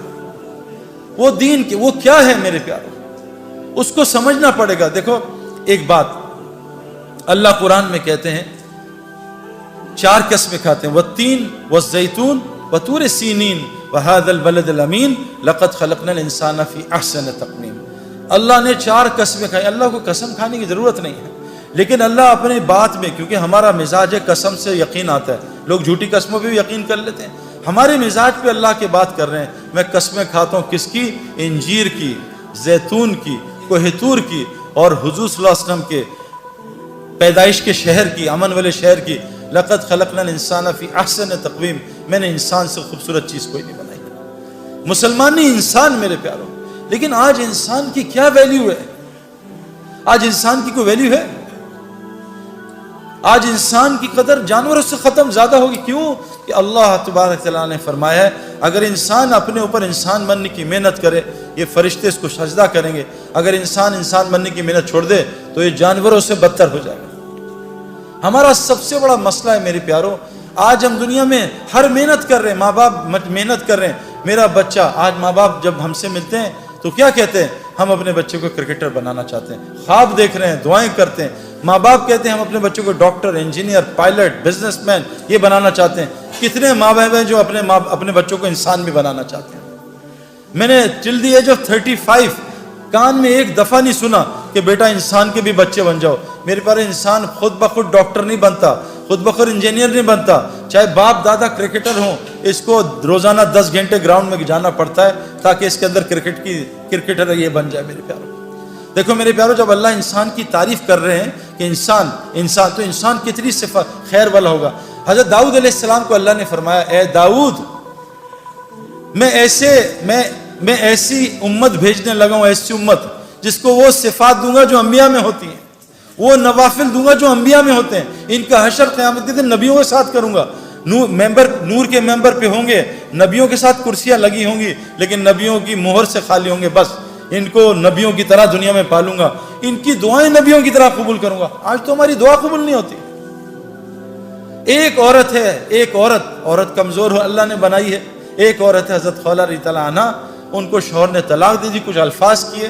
وہ دین وہ کیا ہے میرے پیارو, اس کو سمجھنا پڑے گا. دیکھو ایک بات اللہ قرآن میں کہتے ہیں 4 قسمیں کھاتے ہیں, والتین والزیتون وطور سینین وہذا البلد الامین لقد خلقنا الانسان فی احسن تقویم. اللہ نے 4 قسمیں کھائی. اللہ کو قسم کھانے کی ضرورت نہیں ہے, لیکن اللہ اپنے بات میں, کیونکہ ہمارا مزاج ہے قسم سے یقین آتا ہے, لوگ جھوٹی قسموں پہ بھی یقین کر لیتے ہیں. ہمارے مزاج پہ اللہ کی بات کر رہے ہیں. میں قسمیں کھاتا ہوں کس کی؟ انجیر کی, زیتون کی, کوہ طور کی, اور حضور صلی اللہ علیہ وسلم کے پیدائش کے شہر کی, امن والے شہر کی. لقد خلقنا الانسان فی احسن تقویم. میں نے انسان سے خوبصورت چیز کوئی نہیں بنائی. مسلمان نہیں انسان میرے پیاروں. لیکن آج انسان کی کیا ویلیو ہے؟ آج انسان کی کوئی ویلیو ہے؟ آج انسان کی قدر جانوروں سے ختم زیادہ ہوگی. کیوں کہ اللہ تبارک تعالیٰ نے فرمایا ہے اگر انسان اپنے اوپر انسان بننے کی محنت کرے یہ فرشتے اس کو سجدہ کریں گے. اگر انسان بننے کی محنت چھوڑ دے تو یہ جانوروں سے بدتر ہو جائے گا. ہمارا سب سے بڑا مسئلہ ہے میرے پیاروں, آج ہم دنیا میں ہر محنت کر رہے ہیں, ماں باپ محنت کر رہے ہیں. میرا بچہ, آج ماں باپ جب ہم سے ملتے ہیں تو کیا کہتے ہیں؟ ہم اپنے بچے کو کرکٹر بنانا چاہتے ہیں, خواب دیکھ رہے ہیں, دعائیں کرتے ہیں. ماں باپ کہتے ہیں ہم اپنے بچوں کو doctor, engineer, pilot, business man یہ بنانا چاہتے ہیں. کتنے ماں باپ ہیں جو اپنے بچوں کو انسان بھی بنانا چاہتے ہیں. میں نے ٹل دی ایج آف 35 کان میں ایک دفعہ نہیں سنا کہ بیٹا انسان کے بھی بچے بن جاؤ. میرے پاس انسان خود بخود ڈاکٹر نہیں بنتا, خود بخود انجینئر نہیں بنتا. چاہے باپ دادا کرکٹر ہوں, اس کو روزانہ 10 گھنٹے گراؤنڈ میں جانا پڑتا ہے تاکہ اس کے اندر کرکٹر یہ بن جائے. میرے پیاروں دیکھو میرے پیاروں, جب اللہ انسان کی تعریف کر رہے ہیں کہ انسان تو انسان کتنی صفت خیر والا ہوگا. حضرت داؤد علیہ السلام کو اللہ نے فرمایا اے داؤد میں ایسی امت بھیجنے لگا ہوں, ایسی امت جس کو وہ صفات دوں گا جو انبیاء میں ہوتی ہیں, وہ نوافل دوں گا جو انبیاء میں ہوتے ہیں. ان کا حشر قیامت کے دن نبیوں کے ساتھ کروں گا. نور کے ممبر پہ ہوں گے, نبیوں کے ساتھ کرسیاں لگی ہوں گی, لیکن نبیوں کی مہر سے خالی ہوں گے. بس ان کو نبیوں کی طرح دنیا میں پالوں گا, ان کی دعائیں نبیوں کی طرح قبول کروں گا. آج تو ہماری دعا قبول نہیں ہوتی. ایک عورت ہے, ایک عورت کمزور ہو اللہ نے بنائی ہے. ایک عورت ہے حضرت خولہ رضی اللہ عنہا, ان کو شوہر نے طلاق دے دی, کچھ الفاظ کیے,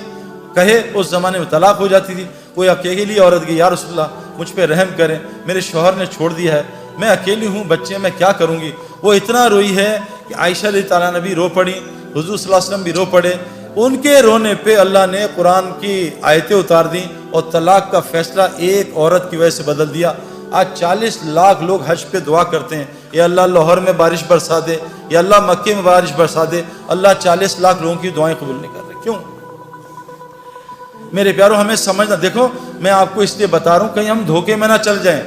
کہے اس زمانے میں طلاق ہو جاتی تھی. کوئی اکیلی عورت گئی, یا رسول اللہ مجھ پہ رحم کریں, میرے شوہر نے چھوڑ دیا ہے, میں اکیلی ہوں, بچے میں کیا کروں گی. وہ اتنا روئی ہے کہ عائشہ رضی تعالیٰ عنہا بھی رو پڑی, حضور صلی اللہ علیہ وسلم بھی رو پڑے. ان کے رونے پہ اللہ نے قرآن کی آیتیں اتار دیں اور طلاق کا فیصلہ ایک عورت کی وجہ سے بدل دیا. آج 40 لاکھ لوگ حج پہ دعا کرتے ہیں, یا اللہ لاہور میں بارش برسا دے, یا اللہ مکے میں بارش برسا دے. اللہ 40 لاکھ لوگوں کی دعائیں قبول نہیں کر رہے. کیوں؟ میرے پیاروں ہمیں سمجھنا. دیکھو میں آپ کو اس لیے بتا رہا ہوں کہیں ہم دھوکے میں نہ چل جائیں.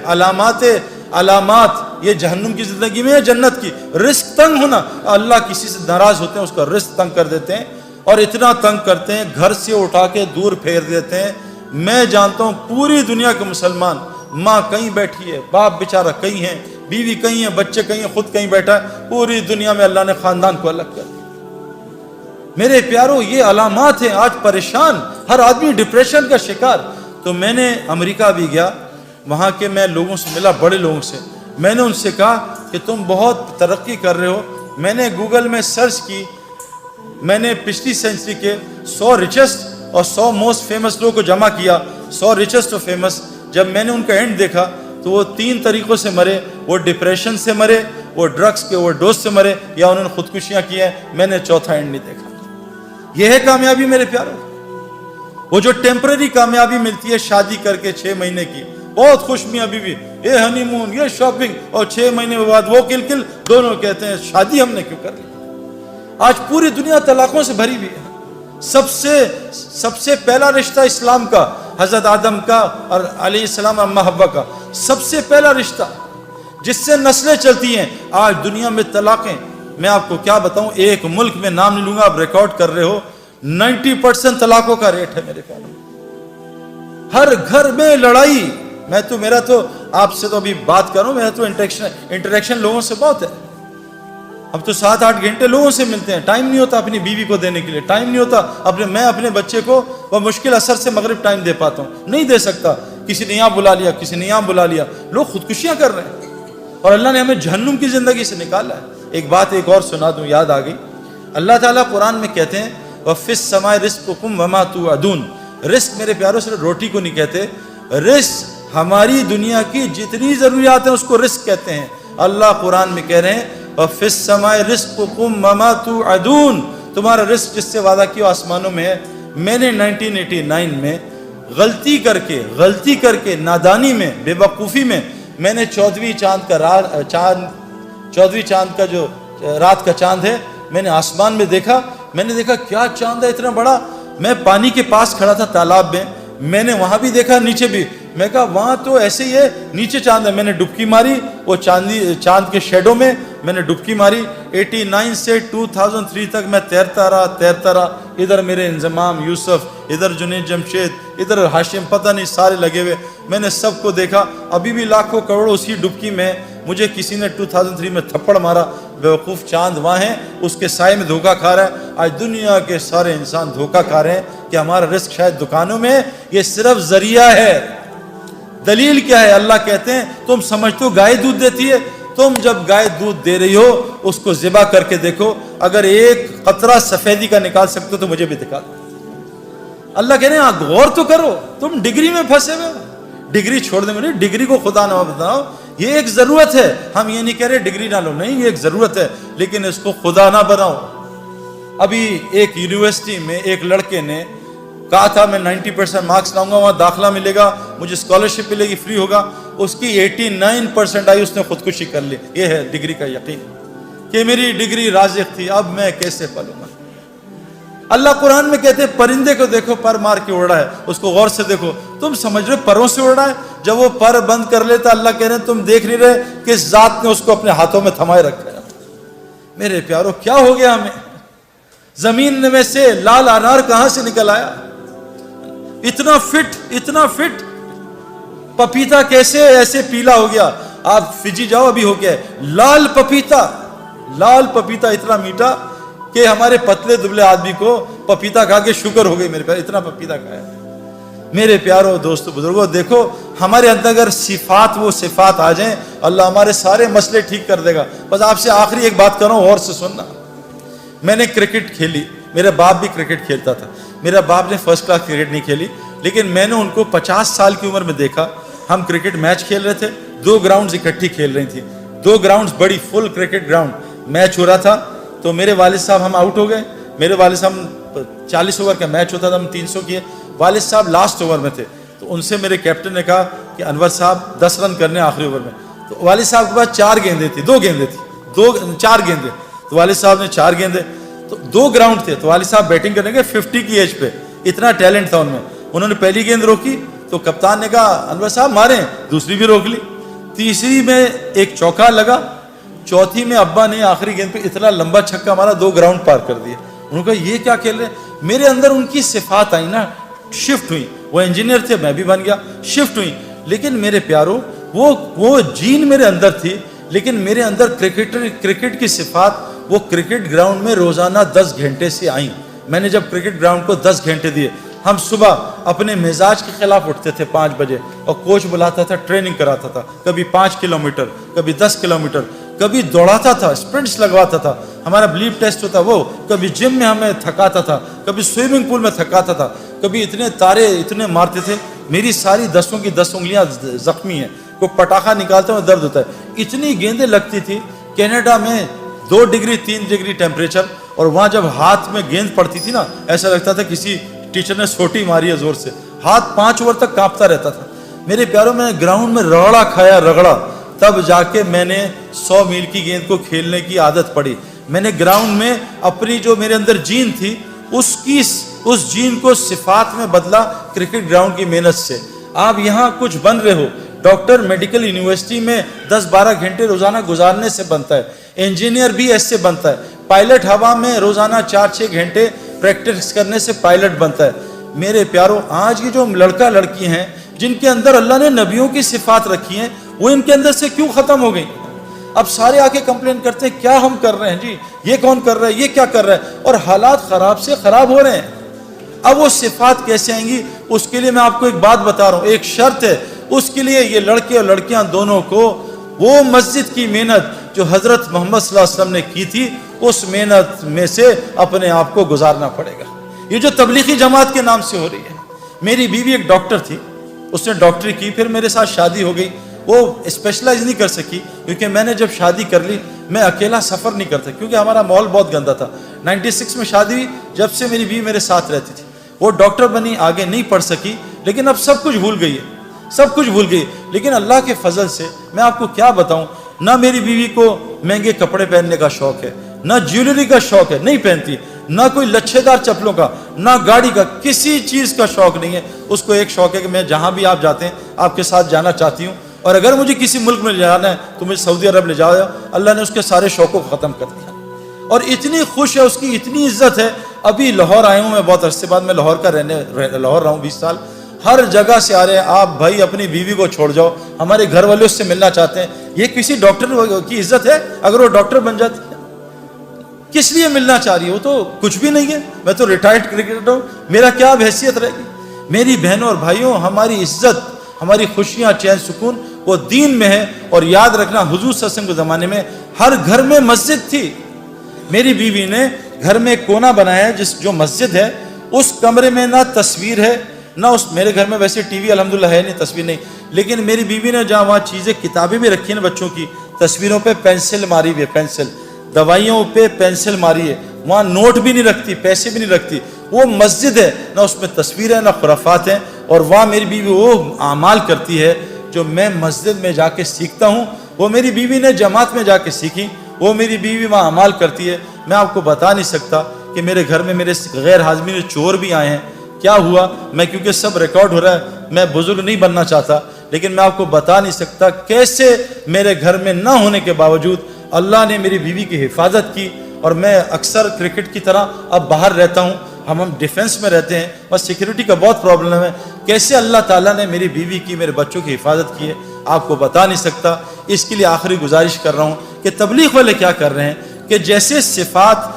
علامات یہ جہنم کی زندگی میں ہے, جنت کی. رزق تنگ ہونا, اللہ کسی سے ناراض ہوتے ہیں, اس کا رزق تنگ کر دیتے ہیں, اور اتنا تنگ کرتے ہیں گھر سے اٹھا کے دور پھیر دیتے ہیں. میں جانتا ہوں پوری دنیا کے مسلمان, ماں کہیں بیٹھی ہے, باپ بیچارہ کہیں ہیں, بیوی کہیں ہے, بچے کہیں ہیں, خود کہیں بیٹھا ہے, پوری دنیا میں اللہ نے خاندان کو الگ کر دیا. میرے پیاروں یہ علامات ہیں. آج پریشان, ہر آدمی ڈپریشن کا شکار. تو میں نے امریکہ بھی گیا, وہاں کے میں لوگوں سے ملا, بڑے لوگوں سے. میں نے ان سے کہا کہ تم بہت ترقی کر رہے ہو. میں نے گوگل میں سرچ کی, میں نے پچھلی سینچری کے 100 ریچسٹ اور 100 موسٹ فیمس لوگوں کو جمع کیا. 100 ریچسٹ اور فیمس, جب میں نے ان کا اینڈ دیکھا تو وہ 3 طریقوں سے مرے. وہ ڈپریشن سے مرے, وہ ڈرگس کے اوور ڈوز سے مرے, یا انہوں نے خودکشیاں کی ہیں. میں نے چوتھا اینڈ نہیں دیکھا. یہ ہے کامیابی میرے پیاروں. وہ جو ٹیمپرری کامیابی ملتی ہے شادی کر کے 6 مہینے کی, بہت خوش میاں بیوی, یہ ہنی مون, یہ شاپنگ, اور 6 مہینے بعد وہ کل دونوں کہتے ہیں شادی ہم نے کیوں کر لی. آج پوری دنیا طلاقوں سے بھری ہوئی ہے. سب سے پہلا رشتہ اسلام کا حضرت آدم کا اور علیہ السلام اما حوا کا, سب سے پہلا رشتہ جس سے نسلیں چلتی ہیں. آج دنیا میں طلاقیں, میں آپ کو کیا بتاؤں, ایک ملک میں نام نہیں لوں گا, آپ ریکارڈ کر رہے ہو, 90% طلاقوں کا ریٹ ہے میرے پیاروں. ہر گھر میں لڑائی. میرا تو آپ سے تو ابھی بات کروں, میرا تو انٹریکشن لوگوں سے بہت ہے. اب تو 7-8 گھنٹے لوگوں سے ملتے ہیں, ٹائم نہیں ہوتا اپنی بیوی کو دینے کے لیے, ٹائم نہیں ہوتا میں اپنے بچے کو وہ مشکل اثر سے مغرب ٹائم دے پاتا ہوں, نہیں دے سکتا. کسی نے یہاں بلا لیا, کسی نے یہاں بلا لیا, لوگ خودکشیاں کر رہے ہیں, اور اللہ نے ہمیں جہنم کی زندگی سے نکالا ہے. ایک بات ایک اور سنا دوں, یاد آ گئی. اللہ تعالیٰ قرآن میں کہتے ہیں وَفِي السَّمَاءِ رِزْقُكُمْ وَمَا تُوعَدُونَ. رزق میرے پیاروں صرف روٹی کو نہیں کہتے, رزق ہماری دنیا کی جتنی ضروریات ہیں اس کو رزق کہتے ہیں. اللہ قرآن میں کہہ رہے ہیں وَفِي السَّمَاءِ رِزْقُكُمْ وَمَا تُوعَدُونَ. تمہارا رزق جس سے وعدہ کیا آسمانوں میں ہے. میں نے 1989 میں غلطی کر کے نادانی میں, بے وقوفی میں نے 14ویں چاند کا جو رات کا چاند ہے, میں نے آسمان میں دیکھا. میں نے دیکھا کیا چاند ہے اتنا بڑا. میں پانی کے پاس کھڑا تھا تالاب میں نے وہاں بھی دیکھا, نیچے بھی. میں کہا وہاں تو ایسے ہی ہے, نیچے چاند ہے. میں نے ڈبکی ماری وہ چاند کے شیڈو میں نے ڈبکی ماری. 89 سے 2003 تک میں تیرتا رہا. ادھر میرے انضمام یوسف, ادھر جنید جمشید, ادھر ہاشم, پتہ نہیں سارے لگے ہوئے. میں نے سب کو دیکھا. ابھی بھی لاکھوں کروڑوں اسی ڈبکی میں. مجھے کسی نے 2003 میں تھپڑ مارا. بیوقوف چاند وہاں ہے, اس کے سائے میں دھوکہ کھا رہا ہے. آج دنیا کے سارے انسان دھوکہ کھا رہے ہیں کہ ہمارا رزق شاید دکانوں میں ہے. یہ صرف ذریعہ ہے. دلیل کیا ہے؟ اللہ کہتے ہیں تم سمجھتے ہو گائے دودھ دیتی ہے, تم جب گائے دودھ دے رہی ہو اس کو ذبح کر کے دیکھو, اگر ایک قطرہ سفیدی کا نکال سکتے ہو تو مجھے بھی دکھا دو. اللہ کہہ رہے ہیں غور تو کرو, تم ڈگری میں پھنسے ہوئے. ڈگری چھوڑ دیں, مجھے ڈگری کو خدا نہ بتاؤ, یہ ایک ضرورت ہے. ہم یہ نہیں کہہ رہے ڈگری نہ لو, نہیں, یہ ایک ضرورت ہے, لیکن اس کو خدا نہ بناؤ. ابھی ایک یونیورسٹی میں ایک لڑکے نے کہا تھا میں 90% مارکس لاؤں گا, وہاں داخلہ ملے گا, مجھے اسکالرشپ ملے گی, فری ہوگا. اس کی 89% آئی, اس نے خودکشی کر لی. یہ ہے ڈگری کا یقین کہ میری ڈگری رازق تھی, اب میں کیسے پلوں گا. اللہ قرآن میں کہتے ہیں پرندے کو دیکھو پر مار کے اڑ رہا ہے, اس کو غور سے دیکھو. تم سمجھ رہے پروں سے اڑ رہا ہے؟ جب وہ پر بند کر لیتا, اللہ کہہ رہے ہیں تم دیکھ نہیں رہے کہ اس ذات نے اس کو اپنے ہاتھوں میں تھمائے رکھا ہے. میرے پیارو کیا ہو گیا ہمیں؟ زمین میں سے لال انار کہاں سے نکل آیا؟ اتنا فٹ پپیتا کیسے ایسے پیلا ہو گیا؟ آپ فجی جاؤ, ابھی ہو گیا ہے لال پپیتا اتنا میٹھا کہ ہمارے پتلے دبلے آدمی کو پپیتا کھا کے شکر ہو گئی. میرے پیارو اتنا پپیتا کھایا. میرے پیارو دوستو بزرگوں, دیکھو ہمارے اندر اگر وہ صفات آ جائیں, اللہ ہمارے سارے مسئلے ٹھیک کر دے گا. بس آپ سے آخری ایک بات کر رہا ہوں, غور سے سننا. میں نے کرکٹ کھیلی, میرا باپ بھی کرکٹ کھیلتا تھا. میرا باپ نے فرسٹ کلاس کرکٹ نہیں کھیلی, لیکن میں نے ان کو 50 سال کی عمر میں دیکھا. ہم کرکٹ میچ کھیل رہے تھے, 2 گراؤنڈز اکٹھی کھیل رہی تھی, 2 گراؤنڈز بڑی فل کرکٹ گراؤنڈ, میچ ہو رہا تھا. تو میرے والد صاحب ہم آؤٹ ہو گئے. میرے والد صاحب 40 اوور کا میچ ہوتا تھا, ہم 300 کیے. والد صاحب لاسٹ اوور میں تھے, تو ان سے میرے کیپٹن نے کہا کہ انور صاحب 10 رن کرنے آخری اوور میں. تو والد صاحب کے پاس 4 گیندیں تھی, 2 گیندیں تھی, 4 گیندیں. تو والد صاحب نے 4 گیندیں, تو 2 گراؤنڈ تھے. تو والد صاحب بیٹنگ کرنے کے 50 کی ایج پہ, اتنا ٹیلنٹ تھا ان میں. انہوں نے پہلی گیند روکی تو کپتان نے کہا انور صاحب ماریں, دوسری بھی روک لی. تیسری میں ایک چوکا لگا, چوتھی میں ابا نے آخری گیند پہ اتنا لمبا چھکا مارا, 2 گراؤنڈ پار کر دیے. انہوں نے کہا یہ کیا کھیل رہے ہیں. میرے اندر ان کی صفات آئی نا, شفٹ ہوئی. وہ انجینئر تھے, میں بھی بن گیا, شفٹ ہوئی. لیکن میرے پیارو وہ جین میرے اندر تھی, لیکن میرے اندر کرکٹ کی صفات وہ کرکٹ گراؤنڈ میں روزانہ 10 گھنٹے سے آئیں. میں نے جب کرکٹ گراؤنڈ کو 10 گھنٹے دیے, ہم صبح اپنے مزاج کے خلاف اٹھتے تھے 5 بجے, اور کوچ بلاتا تھا, ٹریننگ کراتا تھا, کبھی 5 کلومیٹر, کبھی 10 کلومیٹر, کبھی دوڑاتا تھا, اسپرنٹس لگواتا تھا. ہمارا بلیپ ٹیسٹ ہوتا وہ, کبھی جم میں ہمیں تھکاتا تھا, کبھی سوئمنگ پول میں تھکاتا تھا, کبھی اتنے تارے اتنے مارتے تھے. میری ساری 10 کی 10 انگلیاں زخمی ہیں, کوئی پٹاخہ نکالتے ہوئے درد ہوتا ہے. اتنی گیندیں لگتی تھی. کینیڈا میں 2 ڈگری 3 ڈگری ٹیمپریچر, اور وہاں جب ہاتھ میں گیند پڑتی تھی نا, ایسا لگتا تھا کسی ٹیچر نے سوٹی ماری ہے زور سے. ہاتھ 5 اوور تک کانپتا رہتا تھا. میرے پیاروں, میں نے گراؤنڈ میں رگڑا کھایا, رگڑا, تب جا کے میں نے 100 میل کی گیند کو کھیلنے کی عادت پڑی. میں نے گراؤنڈ میں اپنی جو میرے اندر جین تھی, اس جین کو صفات میں بدلا کرکٹ گراؤنڈ کی محنت سے. آپ یہاں کچھ بن رہے ہو, ڈاکٹر میڈیکل یونیورسٹی میں 10-12 گھنٹے روزانہ گزارنے سے بنتا ہے, انجینئر بھی ایسے بنتا ہے, پائلٹ ہوا میں روزانہ 4-6 گھنٹے پریکٹس کرنے سے پائلٹ بنتا ہے. میرے پیاروں, آج کی جو لڑکا لڑکی ہیں جن کے اندر اللہ نے نبیوں کی صفات رکھی ہیں, وہ ان کے اندر سے کیوں ختم ہو گئی؟ اب سارے آ کے کمپلین کرتے ہیں کیا ہم کر رہے ہیں جی, یہ کون کر رہا ہے, یہ کیا کر رہا ہے, اور حالات خراب سے خراب ہو رہے ہیں. اب وہ صفات کیسے آئیں گی؟ اس کے لیے میں آپ کو ایک بات بتا رہا ہوں, ایک شرط ہے. اس کے لیے یہ لڑکے اور لڑکیاں دونوں کو وہ مسجد کی محنت جو حضرت محمد صلی اللہ علیہ وسلم نے کی تھی, اس محنت میں سے اپنے آپ کو گزارنا پڑے گا. یہ جو تبلیغی جماعت کے نام سے ہو رہی ہے. میری بیوی ایک ڈاکٹر تھی, اس نے ڈاکٹری کی, پھر میرے ساتھ شادی ہو گئی. وہ اسپیشلائز نہیں کر سکی, کیونکہ میں نے جب شادی کر لی میں اکیلا سفر نہیں کرتا, کیونکہ ہمارا ماحول بہت گندا تھا. 96 میں شادی ہوئی, جب سے میری بیوی میرے ساتھ رہتی تھی. وہ ڈاکٹر بنی, آگے نہیں پڑھ سکی, لیکن اب سب کچھ بھول گئی ہے, سب کچھ بھول گئی. لیکن اللہ کے فضل سے میں آپ کو کیا بتاؤں, نہ میری بیوی کو مہنگے کپڑے پہننے کا شوق ہے, نہ جیولری کا شوق ہے, نہیں پہنتی, نہ کوئی لچھے دار چپلوں کا, نہ گاڑی کا, کسی چیز کا شوق نہیں ہے. اس کو ایک شوق ہے کہ میں جہاں بھی آپ جاتے ہیں آپ کے ساتھ جانا چاہتی ہوں, اور اگر مجھے کسی ملک میں جانا ہے تو مجھے سعودی عرب لے جاؤ. اللہ نے اس کے سارے شوقوں کو ختم کر دیا, اور اتنی خوش ہے, اس کی اتنی عزت ہے. ابھی لاہور آیا ہوں میں, بہت عرصے بعد میں لاہور کا لاہور رہا ہوں 20 سال. ہر جگہ سے آ رہے ہیں, آپ بھائی اپنی بیوی کو چھوڑ جاؤ, ہمارے گھر والے اس سے ملنا چاہتے ہیں. یہ کسی ڈاکٹر کی عزت ہے؟ اگر وہ ڈاکٹر بن جاتی ہے کس لیے ملنا چاہ رہی ہے؟ وہ تو کچھ بھی نہیں ہے. میں تو ریٹائرڈ کرکٹر ہوں, میرا کیا اب حیثیت رہے گی؟ میری بہنوں اور بھائیوں, ہماری عزت, ہماری خوشیاں, چین سکون وہ دین میں ہے. اور یاد رکھنا, حضور صلی اللہ علیہ وسلم کے زمانے میں ہر گھر میں مسجد تھی. میری بیوی نے گھر میں ایک کونا بنایا ہے جو مسجد ہے. اس کمرے میں نہ تصویر ہے, نہ میرے گھر میں ویسے ٹی وی الحمدللہ ہے نہیں, تصویر نہیں, لیکن میری بیوی نے جہاں وہاں چیزیں, کتابیں بھی رکھی ہیں بچوں کی, تصویروں پہ پینسل ماری ہوئی ہے, پینسل, دوائیوں پہ پینسل ماری ہے, وہاں نوٹ بھی نہیں رکھتی, پیسے بھی نہیں رکھتی. وہ مسجد ہے, نہ اس میں تصویر ہے نہ خرافات ہیں. اور وہاں میری بیوی وہ اعمال کرتی ہے جو میں مسجد میں جا کے سیکھتا ہوں, وہ میری بیوی نے جماعت میں جا کے سیکھی. وہ میری بیوی وہاں اعمال کرتی ہے. میں آپ کو بتا نہیں سکتا کہ میرے گھر میں میرے غیر حاضرین چور بھی آئے ہیں. کیا ہوا, میں کیونکہ سب ریکارڈ ہو رہا ہے, میں بزرگ نہیں بننا چاہتا, لیکن میں آپ کو بتا نہیں سکتا کیسے میرے گھر میں نہ ہونے کے باوجود اللہ نے میری بیوی کی حفاظت کی. اور میں اکثر کرکٹ کی طرح اب باہر رہتا ہوں, ہم ڈیفنس میں رہتے ہیں, بس سیکیورٹی کا بہت پرابلم ہے. کیسے اللہ تعالیٰ نے میری بیوی کی, میرے بچوں کی حفاظت کی ہے, آپ کو بتا نہیں سکتا. اس کے لیے آخری گزارش کر رہا ہوں کہ تبلیغ والے کیا کر رہے ہیں کہ جیسے صفات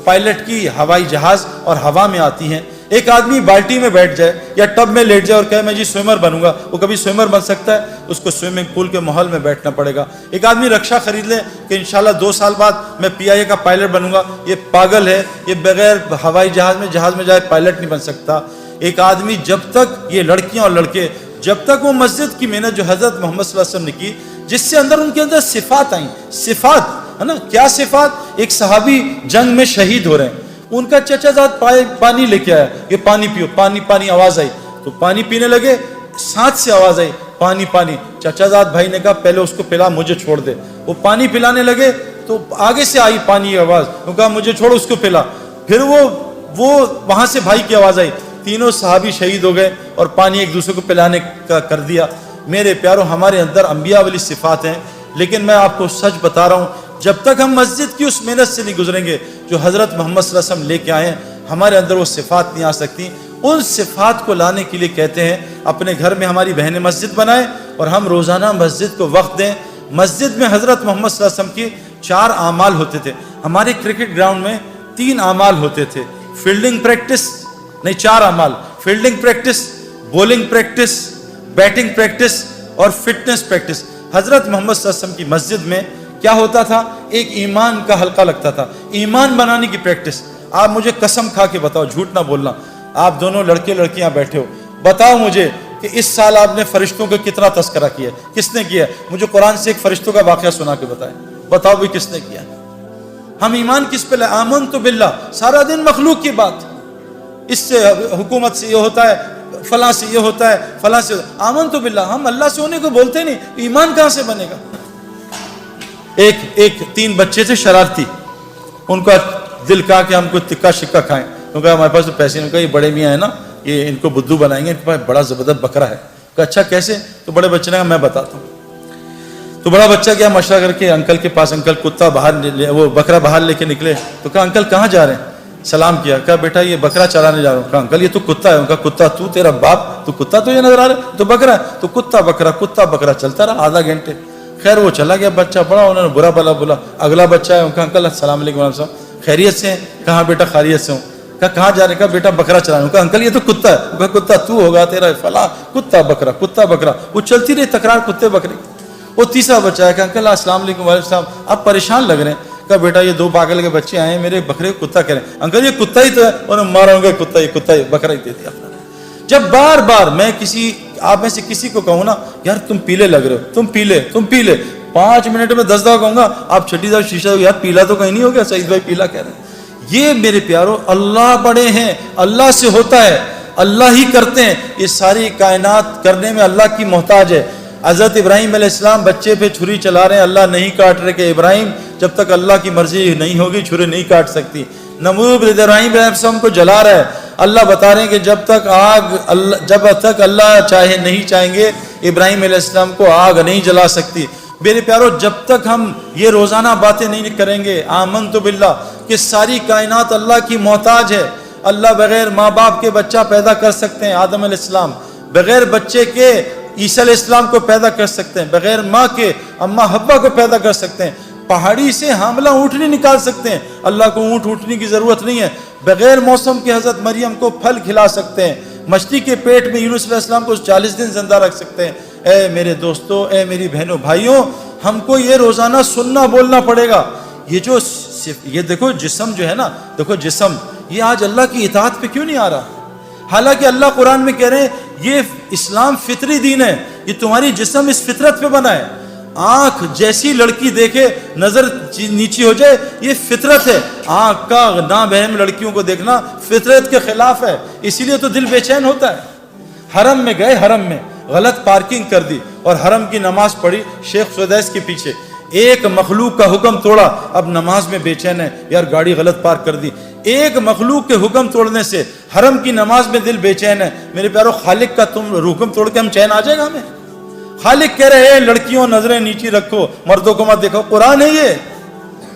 پائلٹ کی ہوائی جہاز اور ہوا میں آتی ہیں, ایک آدمی بالٹی میں بیٹھ جائے یا ٹب میں لیٹ جائے اور کہے میں جی سوئمر بنوں گا، وہ کبھی سوئمر بن سکتا ہے؟ اس کو سوئمنگ پول کے ماحول میں بیٹھنا پڑے گا۔ ایک آدمی رکشہ خرید لے کہ انشاءاللہ 2 سال بعد میں PIA کا پائلٹ بنوں گا، یہ پاگل ہے، یہ بغیر ہوائی جہاز میں جائے پائلٹ نہیں بن سکتا۔ ایک آدمی جب تک، یہ لڑکیاں اور لڑکے، جب تک وہ مسجد کی محنت جو حضرت محمد صلی اللہ علیہ وسلم نے کی، جس سے ان کے اندر صفات آئیں، صفات ہے نا، کیا صفات؟ ایک صحابی جنگ میں شہید ہو رہے ہیں، ان کا چچا زاد پانی لے کے آیا، یہ پانی پیو، پانی پانی آواز آئی تو پانی پینے لگے، ساتھ سے آواز آئی پانی پانی، چچا زاد بھائی نے کہا پہلے اس کو پلا، مجھے چھوڑ دے۔ وہ پانی پلانے لگے تو آگے سے آئی پانی کی آواز، وہ کہا مجھے چھوڑ، اس کو پلا۔ پھر وہ وہاں سے بھائی کی آواز آئی، تینوں صحابی شہید ہو گئے اور پانی ایک دوسرے کو پلانے کا کر دیا۔ میرے پیاروں، ہمارے اندر انبیاء والی صفات ہیں، لیکن میں آپ کو سچ بتا رہا ہوں، جب تک ہم مسجد کی اس محنت سے نہیں گزریں گے جو حضرت محمد صلی اللہ علیہ وسلم لے کے آئے ہیں، ہمارے اندر وہ صفات نہیں آ سکتی۔ ان صفات کو لانے کے لیے کہتے ہیں اپنے گھر میں ہماری بہنیں مسجد بنائیں اور ہم روزانہ مسجد کو وقت دیں۔ مسجد میں حضرت محمد صلی اللہ علیہ وسلم کی 4 اعمال ہوتے تھے۔ ہمارے کرکٹ گراؤنڈ میں 3 اعمال ہوتے تھے، فیلڈنگ پریکٹس، نہیں 4 اعمال، fielding practice, bowling practice, batting practice اور فٹنس پریکٹس۔ حضرت محمد صلی اللہ علیہ وسلم کی مسجد میں کیا ہوتا تھا؟ ایک ایمان کا حلقہ لگتا تھا، ایمان بنانے کی پریکٹس۔ آپ مجھے قسم کھا کے بتاؤ، جھوٹ نہ بولنا، آپ دونوں لڑکے لڑکیاں بیٹھے ہو، بتاؤ مجھے کہ اس سال آپ نے فرشتوں کا کتنا تذکرہ کیا؟ کس نے کیا؟ مجھے قرآن سے ایک فرشتوں کا واقعہ سنا کے بتائیں، بتاؤ بھی کس نے کیا؟ ہم ایمان کس پہ لائے؟ آمنت باللہ، سارا دن مخلوق کی بات، اس سے حکومت سے یہ ہوتا ہے، فلاں سے یہ ہوتا ہے، فلاں سے، آمنت باللہ، ہم اللہ سے ہونے کو بولتے نہیں، ایمان کہاں سے بنے گا؟ ایک 3 بچے تھے شرارتی، ان کا دل کہا کہ ہم کو تکا شکا کھائیں، کیونکہ ہمارے پاس تو پیسے نہیں، کہا یہ بڑے میاں ہے نا، یہ ان کو بدھو بنائیں گے، ان کے پاس بڑا زبردست بکرا ہے۔ کہا اچھا کیسے؟ تو بڑے بچے نے کہا میں بتاتا ہوں۔ تو بڑا بچہ گیا مشورہ کر کے انکل کے پاس، انکل کتا وہ بکرا باہر لے کے نکلے، تو کہا انکل کہاں جا رہے ہیں؟ سلام کیا، کہا بیٹا یہ بکرا چرانے جا رہا ہوں۔ کہا انکل یہ تو کتا ہے۔ ان کا کتا تو تیرا باپ، تو کتا تو یہ نظر آ رہا ہے، تو بکرا ہے، تو کتا بکرا چلتا رہا آدھا گھنٹے۔ خیر وہ چلا گیا بچہ، بڑا انہوں نے برا بلا بولا۔ اگلا بچہ ہے، ان کا انکل السلام علیکم ورحمۃ اللہ، خیریت سے ہیں؟ کہاں بیٹا خیریت سے ہوں۔ کہا کہاں جا رہے؟ کہا بیٹا بکرا چلانے۔ کہا انکل یہ تو کتا ہے۔ کہا کتا تو ہوگا، تیرا فلاں کتا بکرا۔ وہ چلتی رہی تکرار کتے بکرے۔ وہ تیسرا بچہ ہے کہ انکل السلام علیکم وعلیکم السلام، آپ پریشان لگ رہے ہیں۔ کہا بیٹا یہ 2 پاگل کے بچے آئے ہیں، میرے بکرے کو کتا کہہ رہے ہیں۔ انکل یہ کتا ہی تو ہے۔ انہوں نے مارا ہوگا، کتا ہی بکرا ہی دے دیا۔ جب بار بار میں آپ میں سے کسی کو کہوں نا یار تم پیلے لگ رہے ہو، تم پیلے 5 منٹ میں 10 دفعہ کہوں گا، آپ چھٹی دفعہ شیشہ یار پیلا تو کہیں نہیں ہو گیا، سعید بھائی پیلا کہہ رہے ہیں۔ یہ میرے پیاروں اللہ بڑے ہیں، اللہ سے ہوتا ہے، اللہ ہی کرتے ہیں، یہ ساری کائنات کرنے میں اللہ کی محتاج ہے۔ حضرت ابراہیم علیہ السلام بچے پہ چھری چلا رہے ہیں، اللہ نہیں کاٹ رہے کہ ابراہیم جب تک اللہ کی مرضی نہیں ہوگی چھری نہیں کاٹ سکتی۔ نمرود ابراہیم علیہ السلام کو جلا رہا ہے، اللہ بتا رہے ہیں کہ جب تک اللہ نہیں چاہیں گے ابراہیم علیہ السلام کو آگ نہیں جلا سکتی۔ میرے پیارو جب تک ہم یہ روزانہ باتیں نہیں کریں گے آمنت باللہ کہ ساری کائنات اللہ کی محتاج ہے، اللہ بغیر ماں باپ کے بچہ پیدا کر سکتے ہیں، آدم علیہ السلام بغیر بچے کے عیسیٰ علیہ السلام کو پیدا کر سکتے ہیں، بغیر ماں کے اماں حوا کو پیدا کر سکتے ہیں، پہاڑی سے حاملہ اونٹنی نکال سکتے ہیں، اللہ کو اونٹنی کی ضرورت نہیں ہے، بغیر موسم کے حضرت مریم کو پھل کھلا سکتے ہیں، مچھلی کے پیٹ میں یونس علیہ السلام کو 40 دن زندہ رکھ سکتے ہیں۔ اے میرے دوستو، اے میری بہنوں بھائیوں، ہم کو یہ روزانہ سننا بولنا پڑے گا۔ یہ دیکھو جسم جو ہے نا، دیکھو جسم یہ آج اللہ کی اطاعت پہ کیوں نہیں آ رہا؟ حالانکہ اللہ قرآن میں کہہ رہے ہیں یہ اسلام فطری دین ہے، یہ تمہاری جسم اس فطرت پہ بنا ہے۔ آنکھ جیسی لڑکی دیکھے نظر نیچی ہو جائے، یہ فطرت ہے۔ آنکھ کا نابہم لڑکیوں کو دیکھنا فطرت کے خلاف ہے، اسی لیے تو دل بے چین ہوتا ہے۔ حرم میں گئے، حرم میں غلط پارکنگ کر دی اور حرم کی نماز پڑھی شیخ سدیس کے پیچھے، ایک مخلوق کا حکم توڑا، اب نماز میں بے چین ہے، یار گاڑی غلط پارک کر دی۔ ایک مخلوق کے حکم توڑنے سے حرم کی نماز میں دل بے چین ہے۔ میرے پیارو خالق کا تم حکم توڑ کے ہم چین آ جائے گا ہمیں؟ خالق کہہ رہے ہیں لڑکیوں نظریں نیچی رکھو، مردوں کو مت دیکھو، قرآن ہے یہ،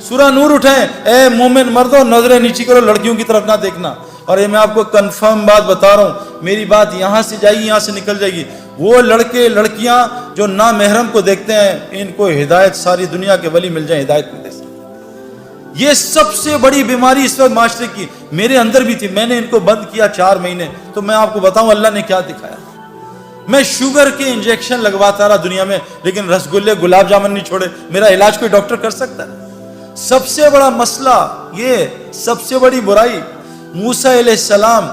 سورہ نور اٹھائیں، اے مومن مردوں نظریں نیچی کرو، لڑکیوں کی طرف نہ دیکھنا۔ اور یہ میں آپ کو کنفرم بات بتا رہا ہوں، میری بات یہاں سے جائے گی، یہاں سے نکل جائے گی، وہ لڑکے لڑکیاں جو نامحرم کو دیکھتے ہیں ان کو ہدایت ساری دنیا کے ولی مل جائیں، ہدایت نہیں دے سکتے۔ یہ سب سے بڑی بیماری اس وقت معاشرے کی میرے اندر بھی تھی. میں نے ان کو بند کیا 4 مہینے. تو میں آپ کو بتاؤں اللہ نے کیا دکھایا. میں شوگر کے انجیکشن لگواتا رہا دنیا میں, لیکن رسگلے گلاب جامن نہیں چھوڑے. میرا علاج کوئی ڈاکٹر کر سکتا ہے؟ سب سے بڑا مسئلہ یہ, سب سے بڑی برائی, موسیٰ علیہ السلام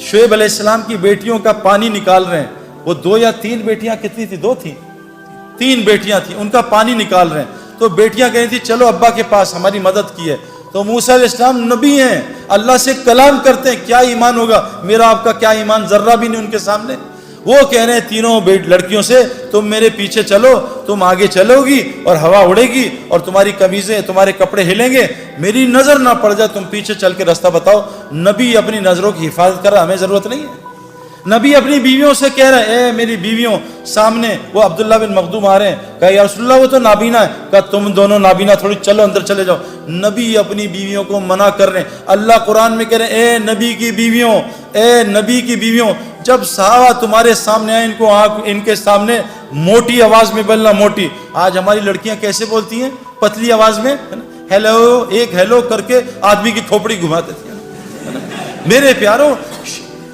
شعیب علیہ السلام کی بیٹیوں کا پانی نکال رہے ہیں. وہ 2 یا 3 بیٹیاں کتنی تھی؟ 2 تھیں, 3 بیٹیاں تھیں, ان کا پانی نکال رہے ہیں. تو بیٹیاں کہہ رہی تھی چلو ابا کے پاس, ہماری مدد کی ہے. تو موسیٰ علیہ السلام نبی ہیں, اللہ سے کلام کرتے ہیں, کیا ایمان ہوگا میرا آپ کا, کیا ایمان ذرہ بھی نہیں ان کے سامنے. وہ کہہ رہے ہیں تینوں لڑکیوں سے تم میرے پیچھے چلو, تم آگے چلو گی اور ہوا اڑے گی اور تمہاری قمیضیں تمہارے کپڑے ہلیں گے, میری نظر نہ پڑ جائے, تم پیچھے چل کے راستہ بتاؤ. نبی اپنی نظروں کی حفاظت کر رہا, ہمیں ضرورت نہیں ہے. نبی اپنی بیویوں سے کہہ رہے ہیں اے میری بیویوں, سامنے وہ عبداللہ بن مخدوم آ رہے ہیں, کہا یا رسول اللہ وہ تو نابینا ہے, کہا تم دونوں نابینا تھوڑی, چلو اندر چلے جاؤ. نبی اپنی بیویوں کو منع کر رہے ہیں. اللہ قرآن میں کہہ رہے ہیں اے نبی کی بیویوں, اے نبی کی بیویوں, جب صحابہ تمہارے سامنے آئے ان کے سامنے موٹی آواز میں بولنا. موٹی, آج ہماری لڑکیاں کیسے بولتی ہیں؟ پتلی آواز میں, ہیلو, ایک ہیلو کر کے آدمی کی کھوپڑی گھما دیتی ہیں. میرے پیاروں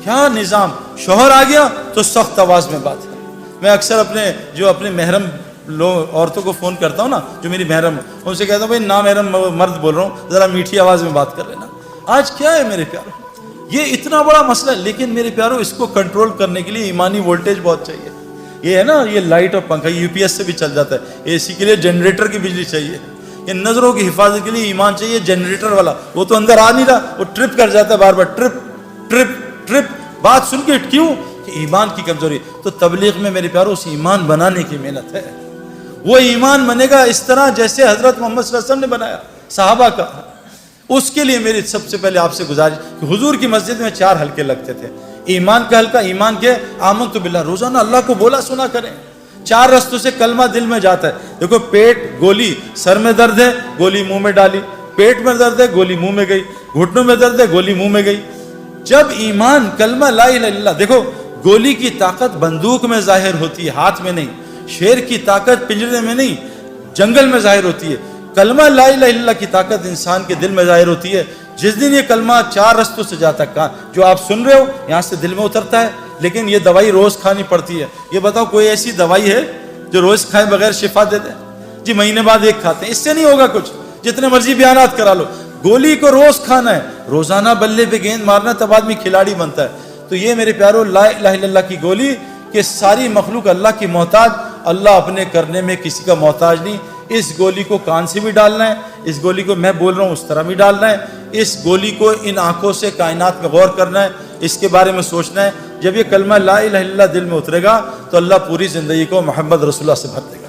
کیا نظام, شوہر آ گیا تو سخت آواز میں بات ہے. میں اکثر اپنے محرم عورتوں کو فون کرتا ہوں نا, جو میری محرم, ان سے کہتا ہوں بھائی نامحرم مرد بول رہا ہوں, ذرا میٹھی آواز میں بات کر لینا. آج کیا ہے میرے پیاروں, یہ اتنا بڑا مسئلہ ہے. لیکن میرے پیاروں اس کو کنٹرول کرنے کے لیے ایمانی وولٹیج بہت چاہیے. یہ ہے نا, یہ لائٹ اور پنکھا یو پی ایس سے بھی چل جاتا ہے, اے سی کے لیے جنریٹر کی بجلی چاہیے. یہ نظروں کی حفاظت کے لیے ایمان چاہیے, جنریٹر والا. وہ تو اندر آ نہیں رہا, وہ ٹرپ کر جاتا ہے بار بار, ٹرپ ٹرپ ٹرپ. بات سن کے کیوں کہ ایمان کی کمزوری. تو تبلیغ میں میرے پیاروں اس ایمان بنانے کی محنت ہے. وہ ایمان بنے گا اس طرح جیسے حضرت محمد صلی اللہ علیہ وسلم نے بنایا صحابہ کا. اس کے لیے میری سب سے پہلے آپ سے گزارش کہ حضور کی مسجد میں 4 حلقے لگتے تھے. ایمان کا حلقہ, ایمان کے آمنت باللہ, روزانہ اللہ کو بولا سنا کریں. 4 رستوں سے کلمہ دل میں جاتا ہے. دیکھو پیٹ گولی, سر میں درد ہے گولی منہ میں ڈالی, پیٹ میں درد ہے گولی منہ میں گئی, گھٹنوں میں درد ہے گولی منہ میں گئی. جب ایمان کلمہ لا الہ الا اللہ, دیکھو گولی کی طاقت بندوق میں ظاہر ہوتی ہے, ہاتھ میں نہیں. شیر کی طاقت پنجرے میں نہیں, جنگل میں ظاہر ہوتی ہے. کلمہ لا الہ الا اللہ کی طاقت انسان کے دل میں ظاہر ہوتی ہے. جس دن یہ کلمہ 4 رستوں سے جاتا ہے, جو آپ سن رہے ہو یہاں سے دل میں اترتا ہے, لیکن یہ دوائی روز کھانی پڑتی ہے. یہ بتاؤ کوئی ایسی دوائی ہے جو روز کھائے بغیر شفا دے دے؟ جی مہینے بعد ایک کھاتے ہیں, اس سے نہیں ہوگا کچھ, جتنے مرضی بیانات کرا لو. گولی کو روز کھانا ہے, روزانہ بلے پہ گیند مارنا, تب آدمی کھلاڑی بنتا ہے. تو یہ میرے پیاروں لا الہ الا اللہ کی گولی کہ ساری مخلوق اللہ کی محتاج, اللہ اپنے کرنے میں کسی کا محتاج نہیں. اس گولی کو کان سے بھی ڈالنا ہے, اس گولی کو میں بول رہا ہوں اس طرح بھی ڈالنا ہے. اس گولی کو ان آنکھوں سے کائنات میں غور کرنا ہے, اس کے بارے میں سوچنا ہے. جب یہ کلمہ لا الہ الا اللہ دل میں اترے گا تو اللہ پوری زندگی کو محمد رسول اللہ سے بھر دے گا.